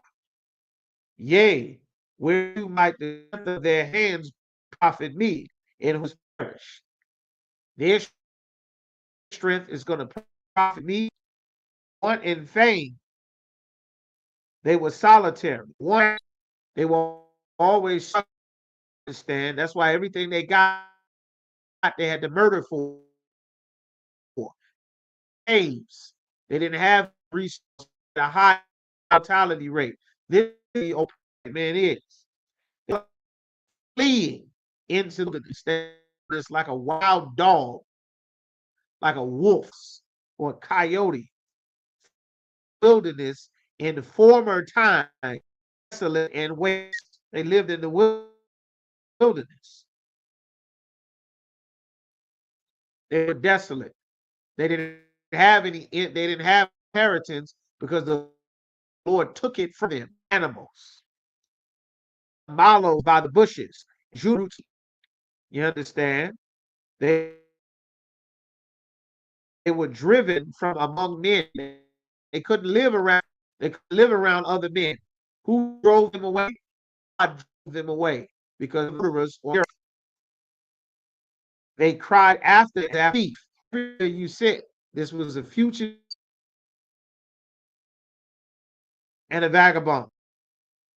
Speaker 7: Yea, where you might the strength of their hands profit me, in whose perish. Their strength is going to profit me. One in fame, they were solitary. One, they were always understand. That's why everything they got, they had to murder for. Caves. They didn't have resources at a high mortality rate. This is what man is. They're fleeing into the it's like a wild dog, like a wolf or a coyote. Wilderness in former time, desolate and waste. They lived in the wilderness. They were desolate. They didn't have any. They didn't have inheritance because the Lord took it from them. Animals, mallow by the bushes, you understand? They were driven from among men. They couldn't live around. They could live around other men. Who drove them away? God drove them away because murderers or they cried after that thief. You said this was a future and a vagabond.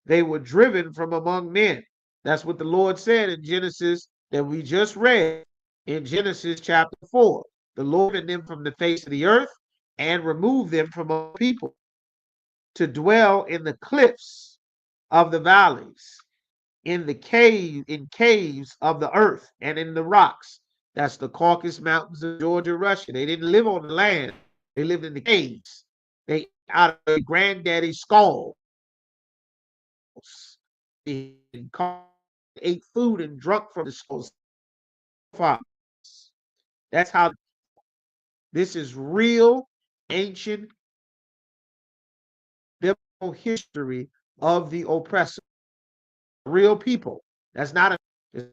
Speaker 7: they were driven from among men. That's what the Lord said in Genesis that we just read in Genesis chapter 4. The Lord driven them from the face of the earth and removed them from among people to dwell in the cliffs of the valleys, in caves of the earth, and in the rocks. That's the Caucasus Mountains of Georgia, Russia. They didn't live on the land; they lived in the caves. They out of their granddaddy's skulls. They ate food and drunk from the skulls. That's how. This is real, ancient biblical history of the oppressor. Real people. That's not a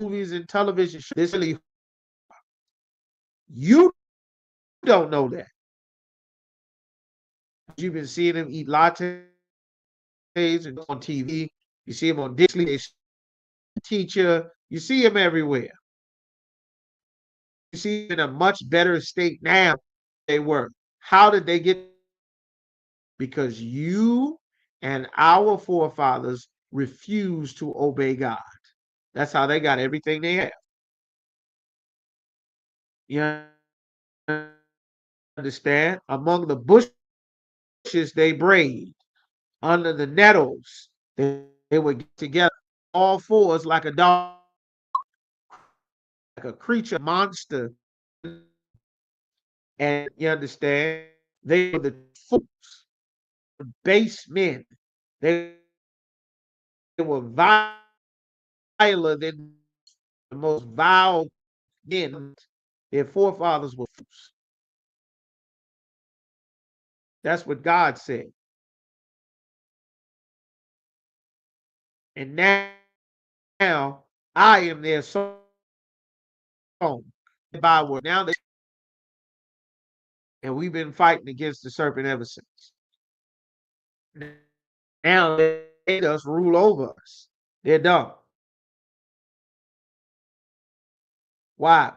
Speaker 7: movies and television show. This really, you don't know that. You've been seeing them eat lattes and on TV. You see them on Disney. They teacher. You see them everywhere. You see them in a much better state now than they were. How did they get? Because you and our forefathers refused to obey God. That's how they got everything they have. You understand? Among the bushes they brayed, under the nettles they would get together, all fours like a dog, like a creature, monster. And you understand? They were the fools, the base men. They were viler than the most vile men. Their forefathers were fools. That's what God said. And now I am their song. Byword. Now they, and we've been fighting against the serpent ever since. Now they made us rule over us. They're dumb. Why?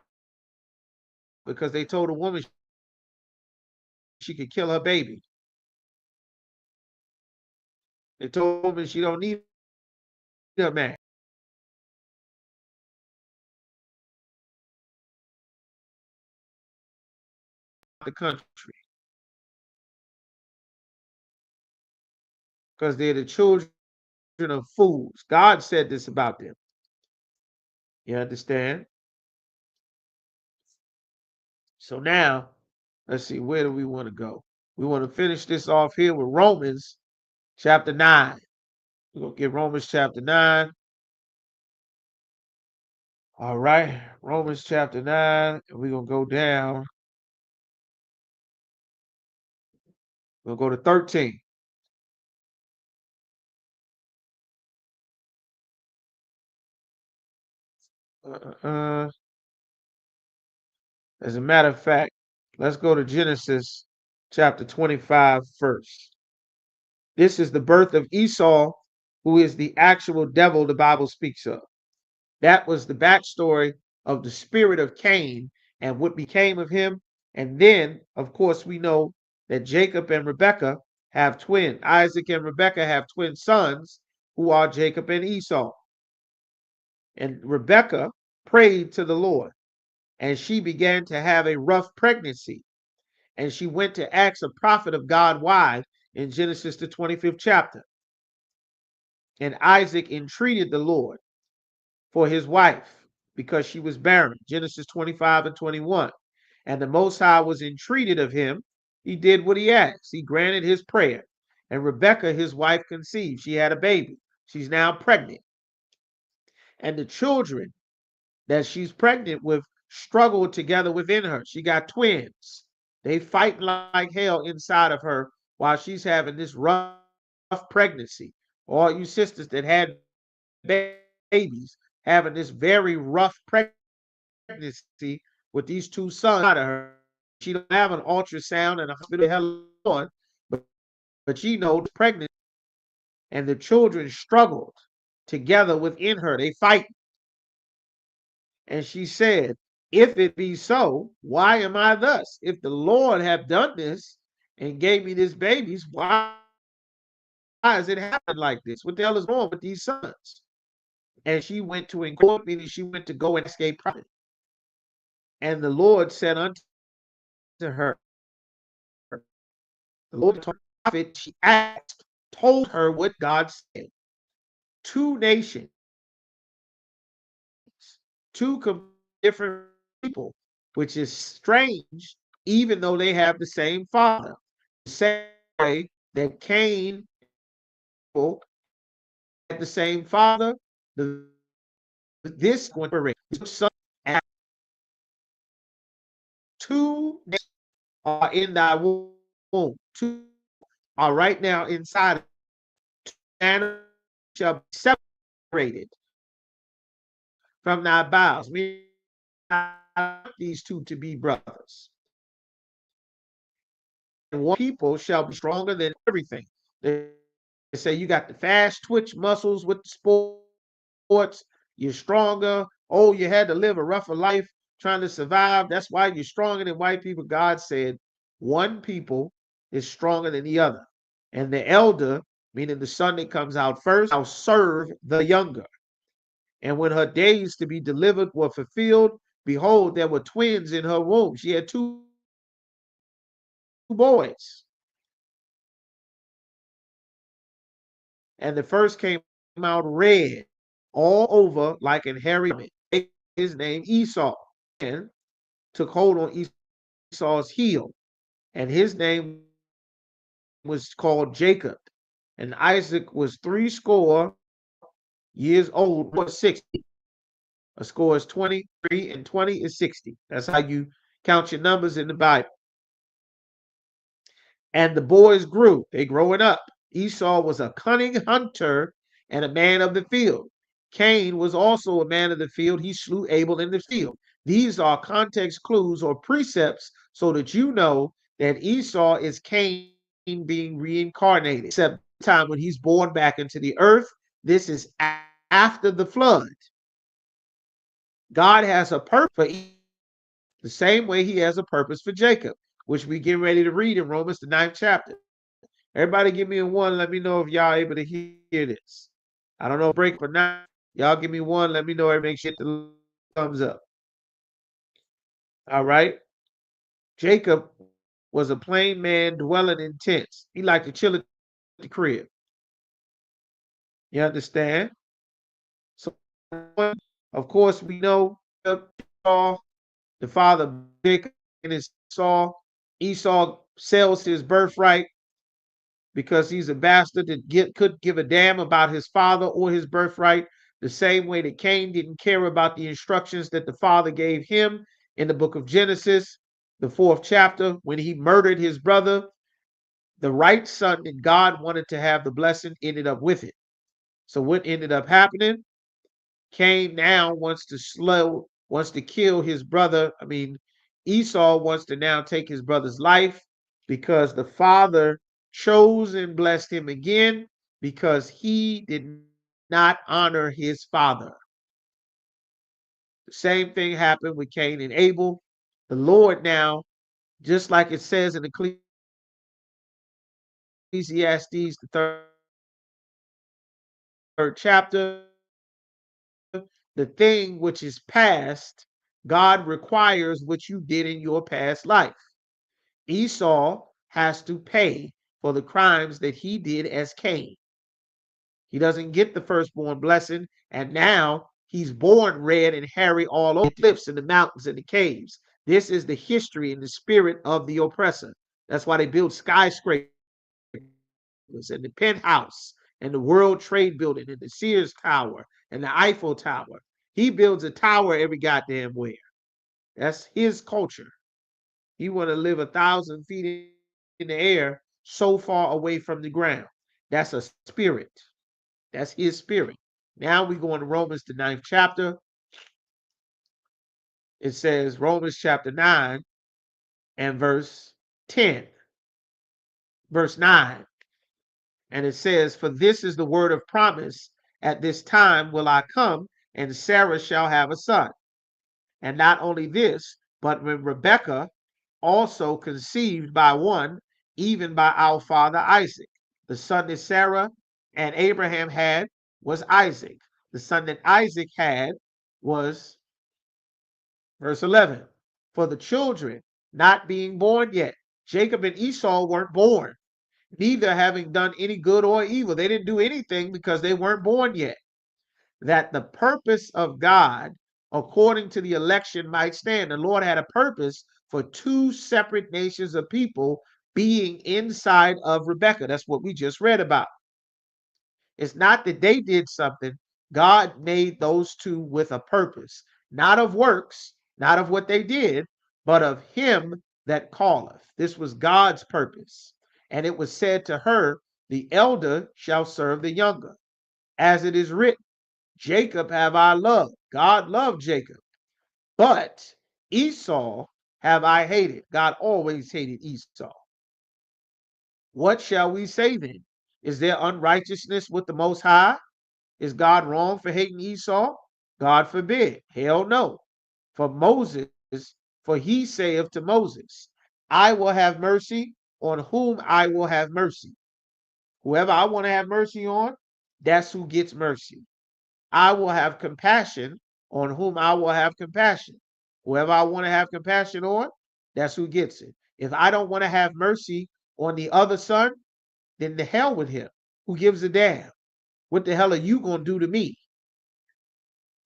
Speaker 7: Because they told a woman she could kill her baby. They told a woman she don't need a man. The country. Because they're the children of fools. God said this about them. You understand? So now, let's see, where do we want to go? We want to finish this off here with Romans chapter 9. We're going to get Romans chapter 9. All right, Romans chapter 9. And we're going to go down. We'll go to 13. As a matter of fact, let's go to Genesis chapter 25 first. This is the birth of Esau, who is the actual devil the Bible speaks of. That was the backstory of the spirit of Cain and what became of him. And then, of course, we know that Jacob and Rebekah have twins. Isaac and Rebekah have twin sons who are Jacob and Esau. And Rebekah prayed to the Lord, and she began to have a rough pregnancy. And she went to ask a prophet of God why in Genesis, the 25th chapter. And Isaac entreated the Lord for his wife because she was barren. Genesis 25 and 21. And the Most High was entreated of him. He did what he asked. He granted his prayer. And Rebekah, his wife, conceived. She had a baby. She's now pregnant. And the children that she's pregnant with struggle together within her. She got twins. They fight like hell inside of her while she's having this rough pregnancy. All you sisters that had babies having this very rough pregnancy with these two sons out of her. She don't have an ultrasound and a hospital hell on, but she knows pregnant, and the children struggled together within her. They fight. And she said, if it be so, why am I thus? If the Lord have done this and gave me this babies, why is it happening like this? What the hell is going on with these sons? And she went to inquire, meaning she went to go and ask a prophet. And the Lord said unto her, the Lord told the prophet, she asked, told her what God said. Two nations, two different people, which is strange, even though they have the same father. The same way that Cain had the same father, this one son, two are in thy womb. Two are right now inside, and shall be separated from thy bowels. We these two to be brothers. And one people shall be stronger than everything. They say you got the fast twitch muscles with the sports, you're stronger. Oh, you had to live a rougher life trying to survive. That's why you're stronger than white people. God said one people is stronger than the other. And the elder, meaning the son that comes out first, shall serve the younger. And when her days to be delivered were fulfilled, behold, there were twins in her womb. She had two boys. And the first came out red all over like an hairy garment. His name Esau, and took hold on Esau's heel, and his name was called Jacob. And Isaac was 60 years old, or 60. A score is 23, and 20 is 60. That's how you count your numbers in the Bible. And the boys grew. They growing up. Esau was a cunning hunter and a man of the field. Cain was also a man of the field. He slew Abel in the field. These are context clues or precepts so that you know that Esau is Cain being reincarnated. Except the time when he's born back into the earth, this is after the flood. God has a purpose for the same way he has a purpose for Jacob, which we get ready to read in Romans, the 9th chapter. Everybody give me a one. Let me know if y'all able to hear this. I don't know break for now. Y'all give me one. Let me know. Make sure the thumbs up. All right. Jacob was a plain man dwelling in tents. He liked to chill at the crib. You understand? So, of course, we know Esau, the father of Jacob and Esau. Esau sells his birthright because he's a bastard that couldn't give a damn about his father or his birthright, the same way that Cain didn't care about the instructions that the father gave him in the book of Genesis, the 4th chapter, when he murdered his brother. The right son that God wanted to have the blessing ended up with it. So what ended up happening? Cain now wants to kill his brother. Esau wants to now take his brother's life because the father chose and blessed him again because he did not honor his father. The same thing happened with Cain and Abel. The Lord now, just like it says in Ecclesiastes, the 3rd chapter, the thing which is past, God requires what you did in your past life. Esau has to pay for the crimes that he did as Cain. He doesn't get the firstborn blessing, and now he's born red and hairy all over the cliffs and the mountains and the caves. This is the history and the spirit of the oppressor. That's why they build skyscrapers and the penthouse and the World Trade Building and the Sears Tower and the Eiffel Tower. He builds a tower every goddamn where. That's his culture. He want to live 1,000 feet in the air, so far away from the ground. That's a spirit. That's his spirit. Now we go into Romans, the 9th chapter. It says Romans chapter 9 and verse 10. Verse 9. And it says, for this is the word of promise. At this time will I come, and Sarah shall have a son. And not only this, but when Rebekah also conceived by one, even by our father Isaac. The son that Sarah and Abraham had was Isaac. The son that Isaac had was, verse 11, for the children not being born yet. Jacob and Esau weren't born, neither having done any good or evil. They didn't do anything because they weren't born yet. That the purpose of God, according to the election, might stand. The Lord had a purpose for two separate nations of people being inside of Rebekah. That's what we just read about. It's not that they did something. God made those two with a purpose, not of works, not of what they did, but of him that calleth. This was God's purpose. And it was said to her, the elder shall serve the younger. As it is written, Jacob have I loved. God loved Jacob. But Esau have I hated. God always hated Esau. What shall we say then? Is there unrighteousness with the Most High? Is God wrong for hating Esau? God forbid. Hell no. For Moses, for he saith to Moses, I will have mercy on whom I will have mercy. Whoever I want to have mercy on, that's who gets mercy. I will have compassion on whom I will have compassion. Whoever I want to have compassion on, that's who gets it. If I don't want to have mercy on the other son, then the hell with him. Who gives a damn? What the hell are you going to do to me?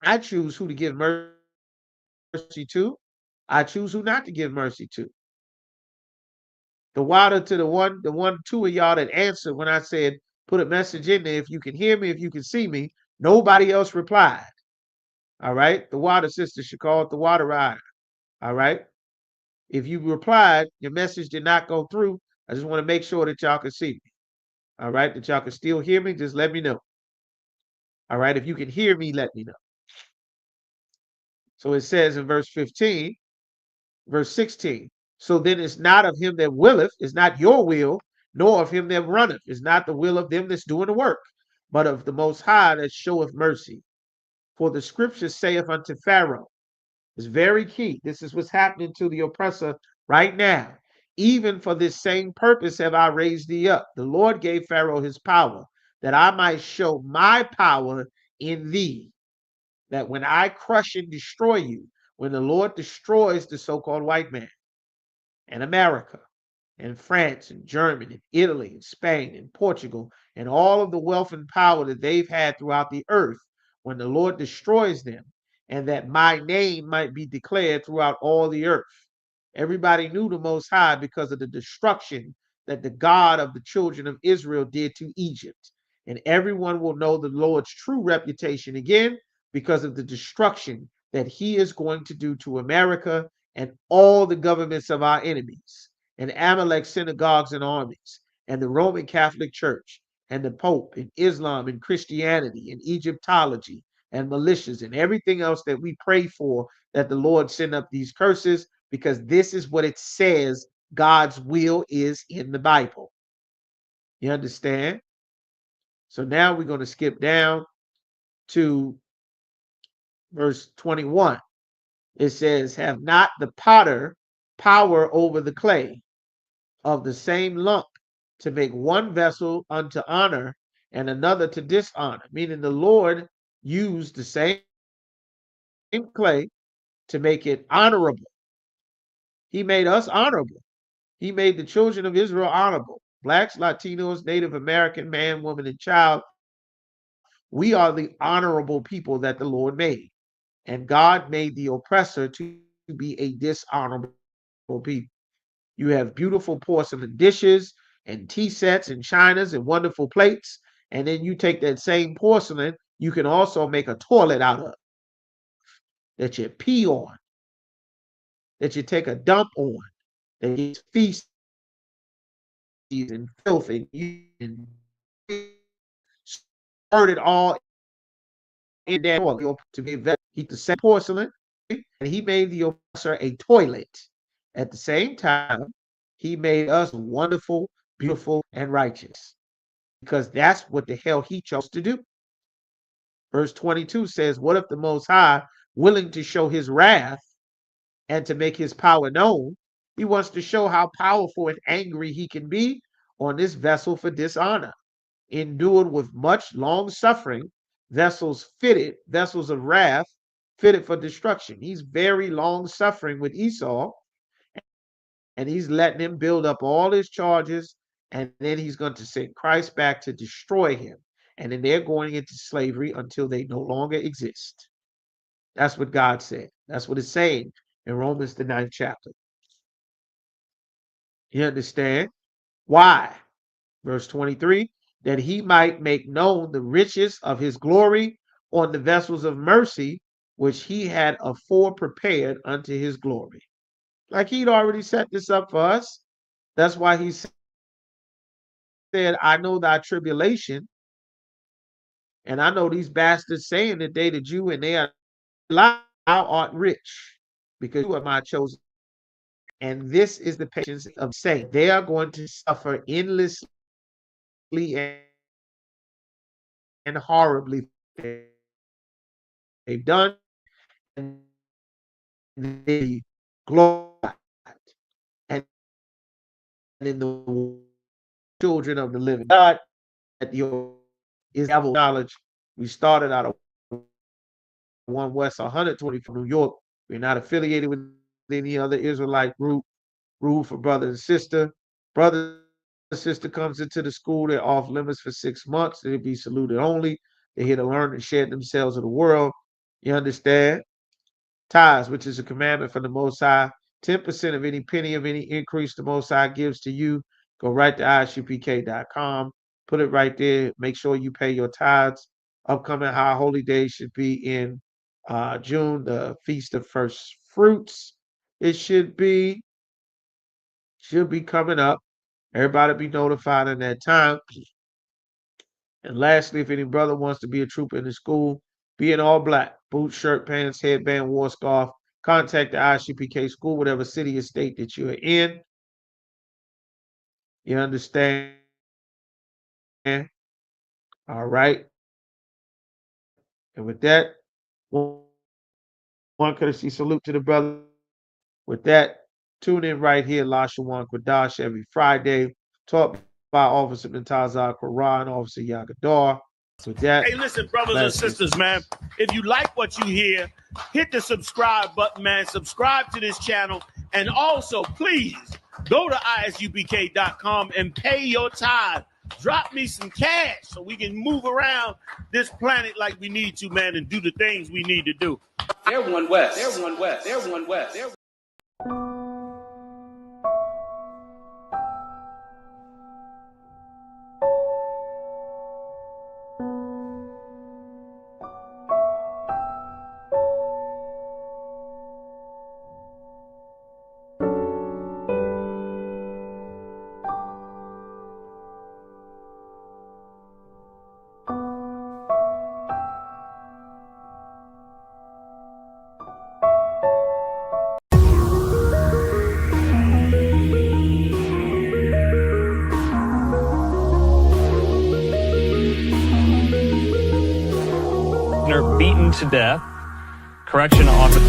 Speaker 7: I choose who to give mercy to. I choose who not to give mercy to. The water to two of y'all that answered when I said, put a message in there. If you can hear me, if you can see me, nobody else replied. All right. The water sister should call it the water rider. All right. If you replied, your message did not go through. I just want to make sure that y'all can see me. All right. That y'all can still hear me. Just let me know. All right. If you can hear me, let me know. So it says in verse 15, verse 16. So then it's not of him that willeth, it's not your will, nor of him that runneth. It's not the will of them that's doing the work, but of the Most High that showeth mercy. For the scripture saith unto Pharaoh, it's very key. This is what's happening to the oppressor right now. Even for this same purpose have I raised thee up. The Lord gave Pharaoh his power, that I might show my power in thee, that when I crush and destroy you, when the Lord destroys the so-called white man and America and France and Germany and Italy and Spain and Portugal and all of the wealth and power that they've had throughout the earth, when the Lord destroys them, and that my name might be declared throughout all the earth. Everybody knew the Most High because of the destruction that the God of the children of Israel did to Egypt. And everyone will know the Lord's true reputation again because of the destruction that he is going to do to America and all the governments of our enemies, and Amalek synagogues and armies, and the Roman Catholic Church, and the Pope, and Islam, and Christianity, and Egyptology, and militias, and everything else that we pray for, that the Lord send up these curses, because this is what it says God's will is in the Bible. You understand? So now we're going to skip down to verse 21. It says, have not the potter power over the clay of the same lump to make one vessel unto honor and another to dishonor? Meaning the Lord used the same clay to make it honorable. He made us honorable. He made the children of Israel honorable. Blacks, Latinos, Native American, man, woman, and child. We are the honorable people that the Lord made. And God made the oppressor to be a dishonorable people. You have beautiful porcelain dishes and tea sets and chinas and wonderful plates. And then you take that same porcelain, you can also make a toilet out of that you pee on, that you take a dump on, that you feast and filth and you spread it all in that toilet to be very. He the same porcelain, and he made the oppressor a toilet. At the same time, he made us wonderful, beautiful, and righteous, because that's what the hell he chose to do. Verse 22 says, what if the Most High, willing to show his wrath and to make his power known, he wants to show how powerful and angry he can be, on this vessel for dishonor, endured with much long suffering, vessels of wrath, fitted for destruction. He's very long suffering with Esau, and he's letting him build up all his charges, and then he's going to send Christ back to destroy him. And then they're going into slavery until they no longer exist. That's what God said. That's what it's saying in Romans, the 9th chapter. You understand? Why? Verse 23, that he might make known the riches of his glory on the vessels of mercy, which he had afore prepared unto his glory. Like he'd already set this up for us. That's why he said, I know thy tribulation, and I know these bastards saying that they the Jew and they are alive, thou art rich, because you are my chosen. And this is the patience of saying they are going to suffer endlessly and horribly. They've done, and they glorified, and in the children of the living God, that your is knowledge. We started out of 1 West 120 from New York. We're not affiliated with any other Israelite group. Rule for brother and sister. Brother and sister comes into the school, they're off limits for 6 months. They'll be saluted only. They're here to learn and share themselves with the world. You understand? Tithes, which is a commandment from the Most High. 10% of any penny of any increase the Most High gives to you. Go right to ISUPK.com. Put it right there. Make sure you pay your tithes. Upcoming high holy days should be in June, the Feast of First Fruits. It should be coming up. Everybody be notified in that time. And lastly, if any brother wants to be a trooper in the school, be in all black, boots, shirt, pants, headband, war scarf. Contact the ISUPK school, whatever city or state that you're in. You understand? All right. And with that, one courtesy salute to the brother. With that, tune in right here, Lashawan Kwadash, every Friday. Taught by Officer Mintazah Quran, Officer Yagadar. With that,
Speaker 8: hey, listen, brothers and sisters, man. If you like what you hear, hit the subscribe button, man. Subscribe to this channel. And also, please, go to ISUPK.com and pay your tithe. Drop me some cash so we can move around this planet like we need to, man, and do the things we need to do.
Speaker 9: They're one West. They're one West. They're one West. They're
Speaker 10: beaten to death. Correction officer.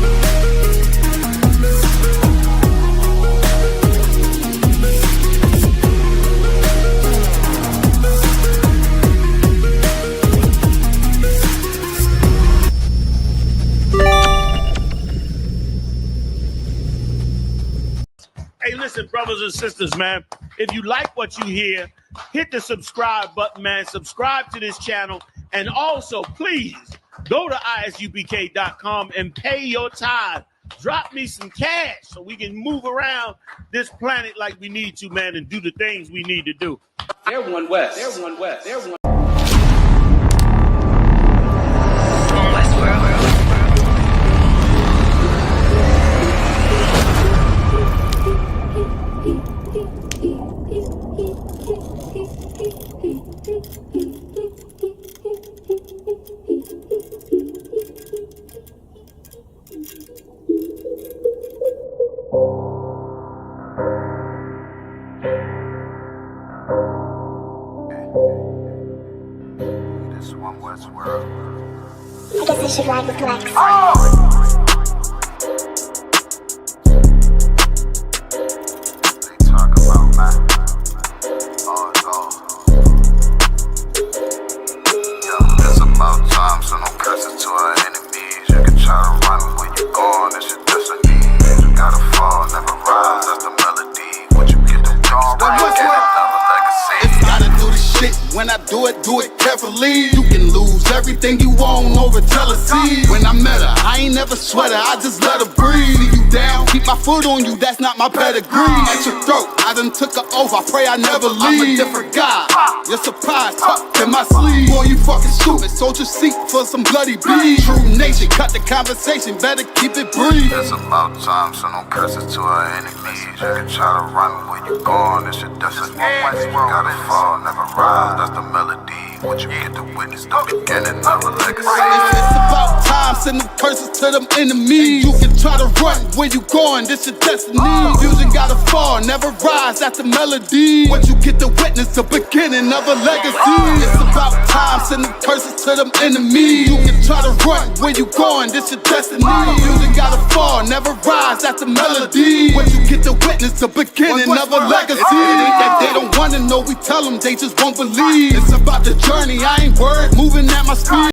Speaker 8: Hey, listen, brothers and sisters, man. If you like what you hear, hit the subscribe button, man. Subscribe to this channel. And also, please, go to ISUPK.com and pay your tithe. Drop me some cash so we can move around this planet like we need to, man, and do the things we need to do.
Speaker 9: They're one West. They're one West. They're one.
Speaker 11: I guess I should ride with Lex.
Speaker 12: They talk about my
Speaker 5: everything you want over jealousy. When I met her, I ain't never sweat her, I just let her breathe. See you down, keep my foot on you, that's not my pedigree. At your throat, I done took her oath, I pray I never leave. I'm a different guy, you're surprised, tucked in my sleeve. Boy, you fucking stupid, sold your seat for some bloody beef. True nation, cut the conversation, better keep it brief.
Speaker 12: It's about time, so no curses to our enemies. You can try to run where you going, it's your destiny. You gotta fall, never rise, that's the melody. What you get to witness, the beginning of a legacy.
Speaker 5: It's about time, send them curses to them enemies. You can try to run where you going, this your destiny. Fusion gotta fall, never rise, that's the melody. What you get to witness, the beginning of a legacy. It's about time, send them curses to them enemies. You can try to run where you going, this your destiny. Fusion gotta fall, never rise, that's the melody. What you get to witness, the beginning of a legacy. It ain't that they don't wanna know, we tell them, they just won't believe. It's about the journey, I ain't worried, moving at my speed.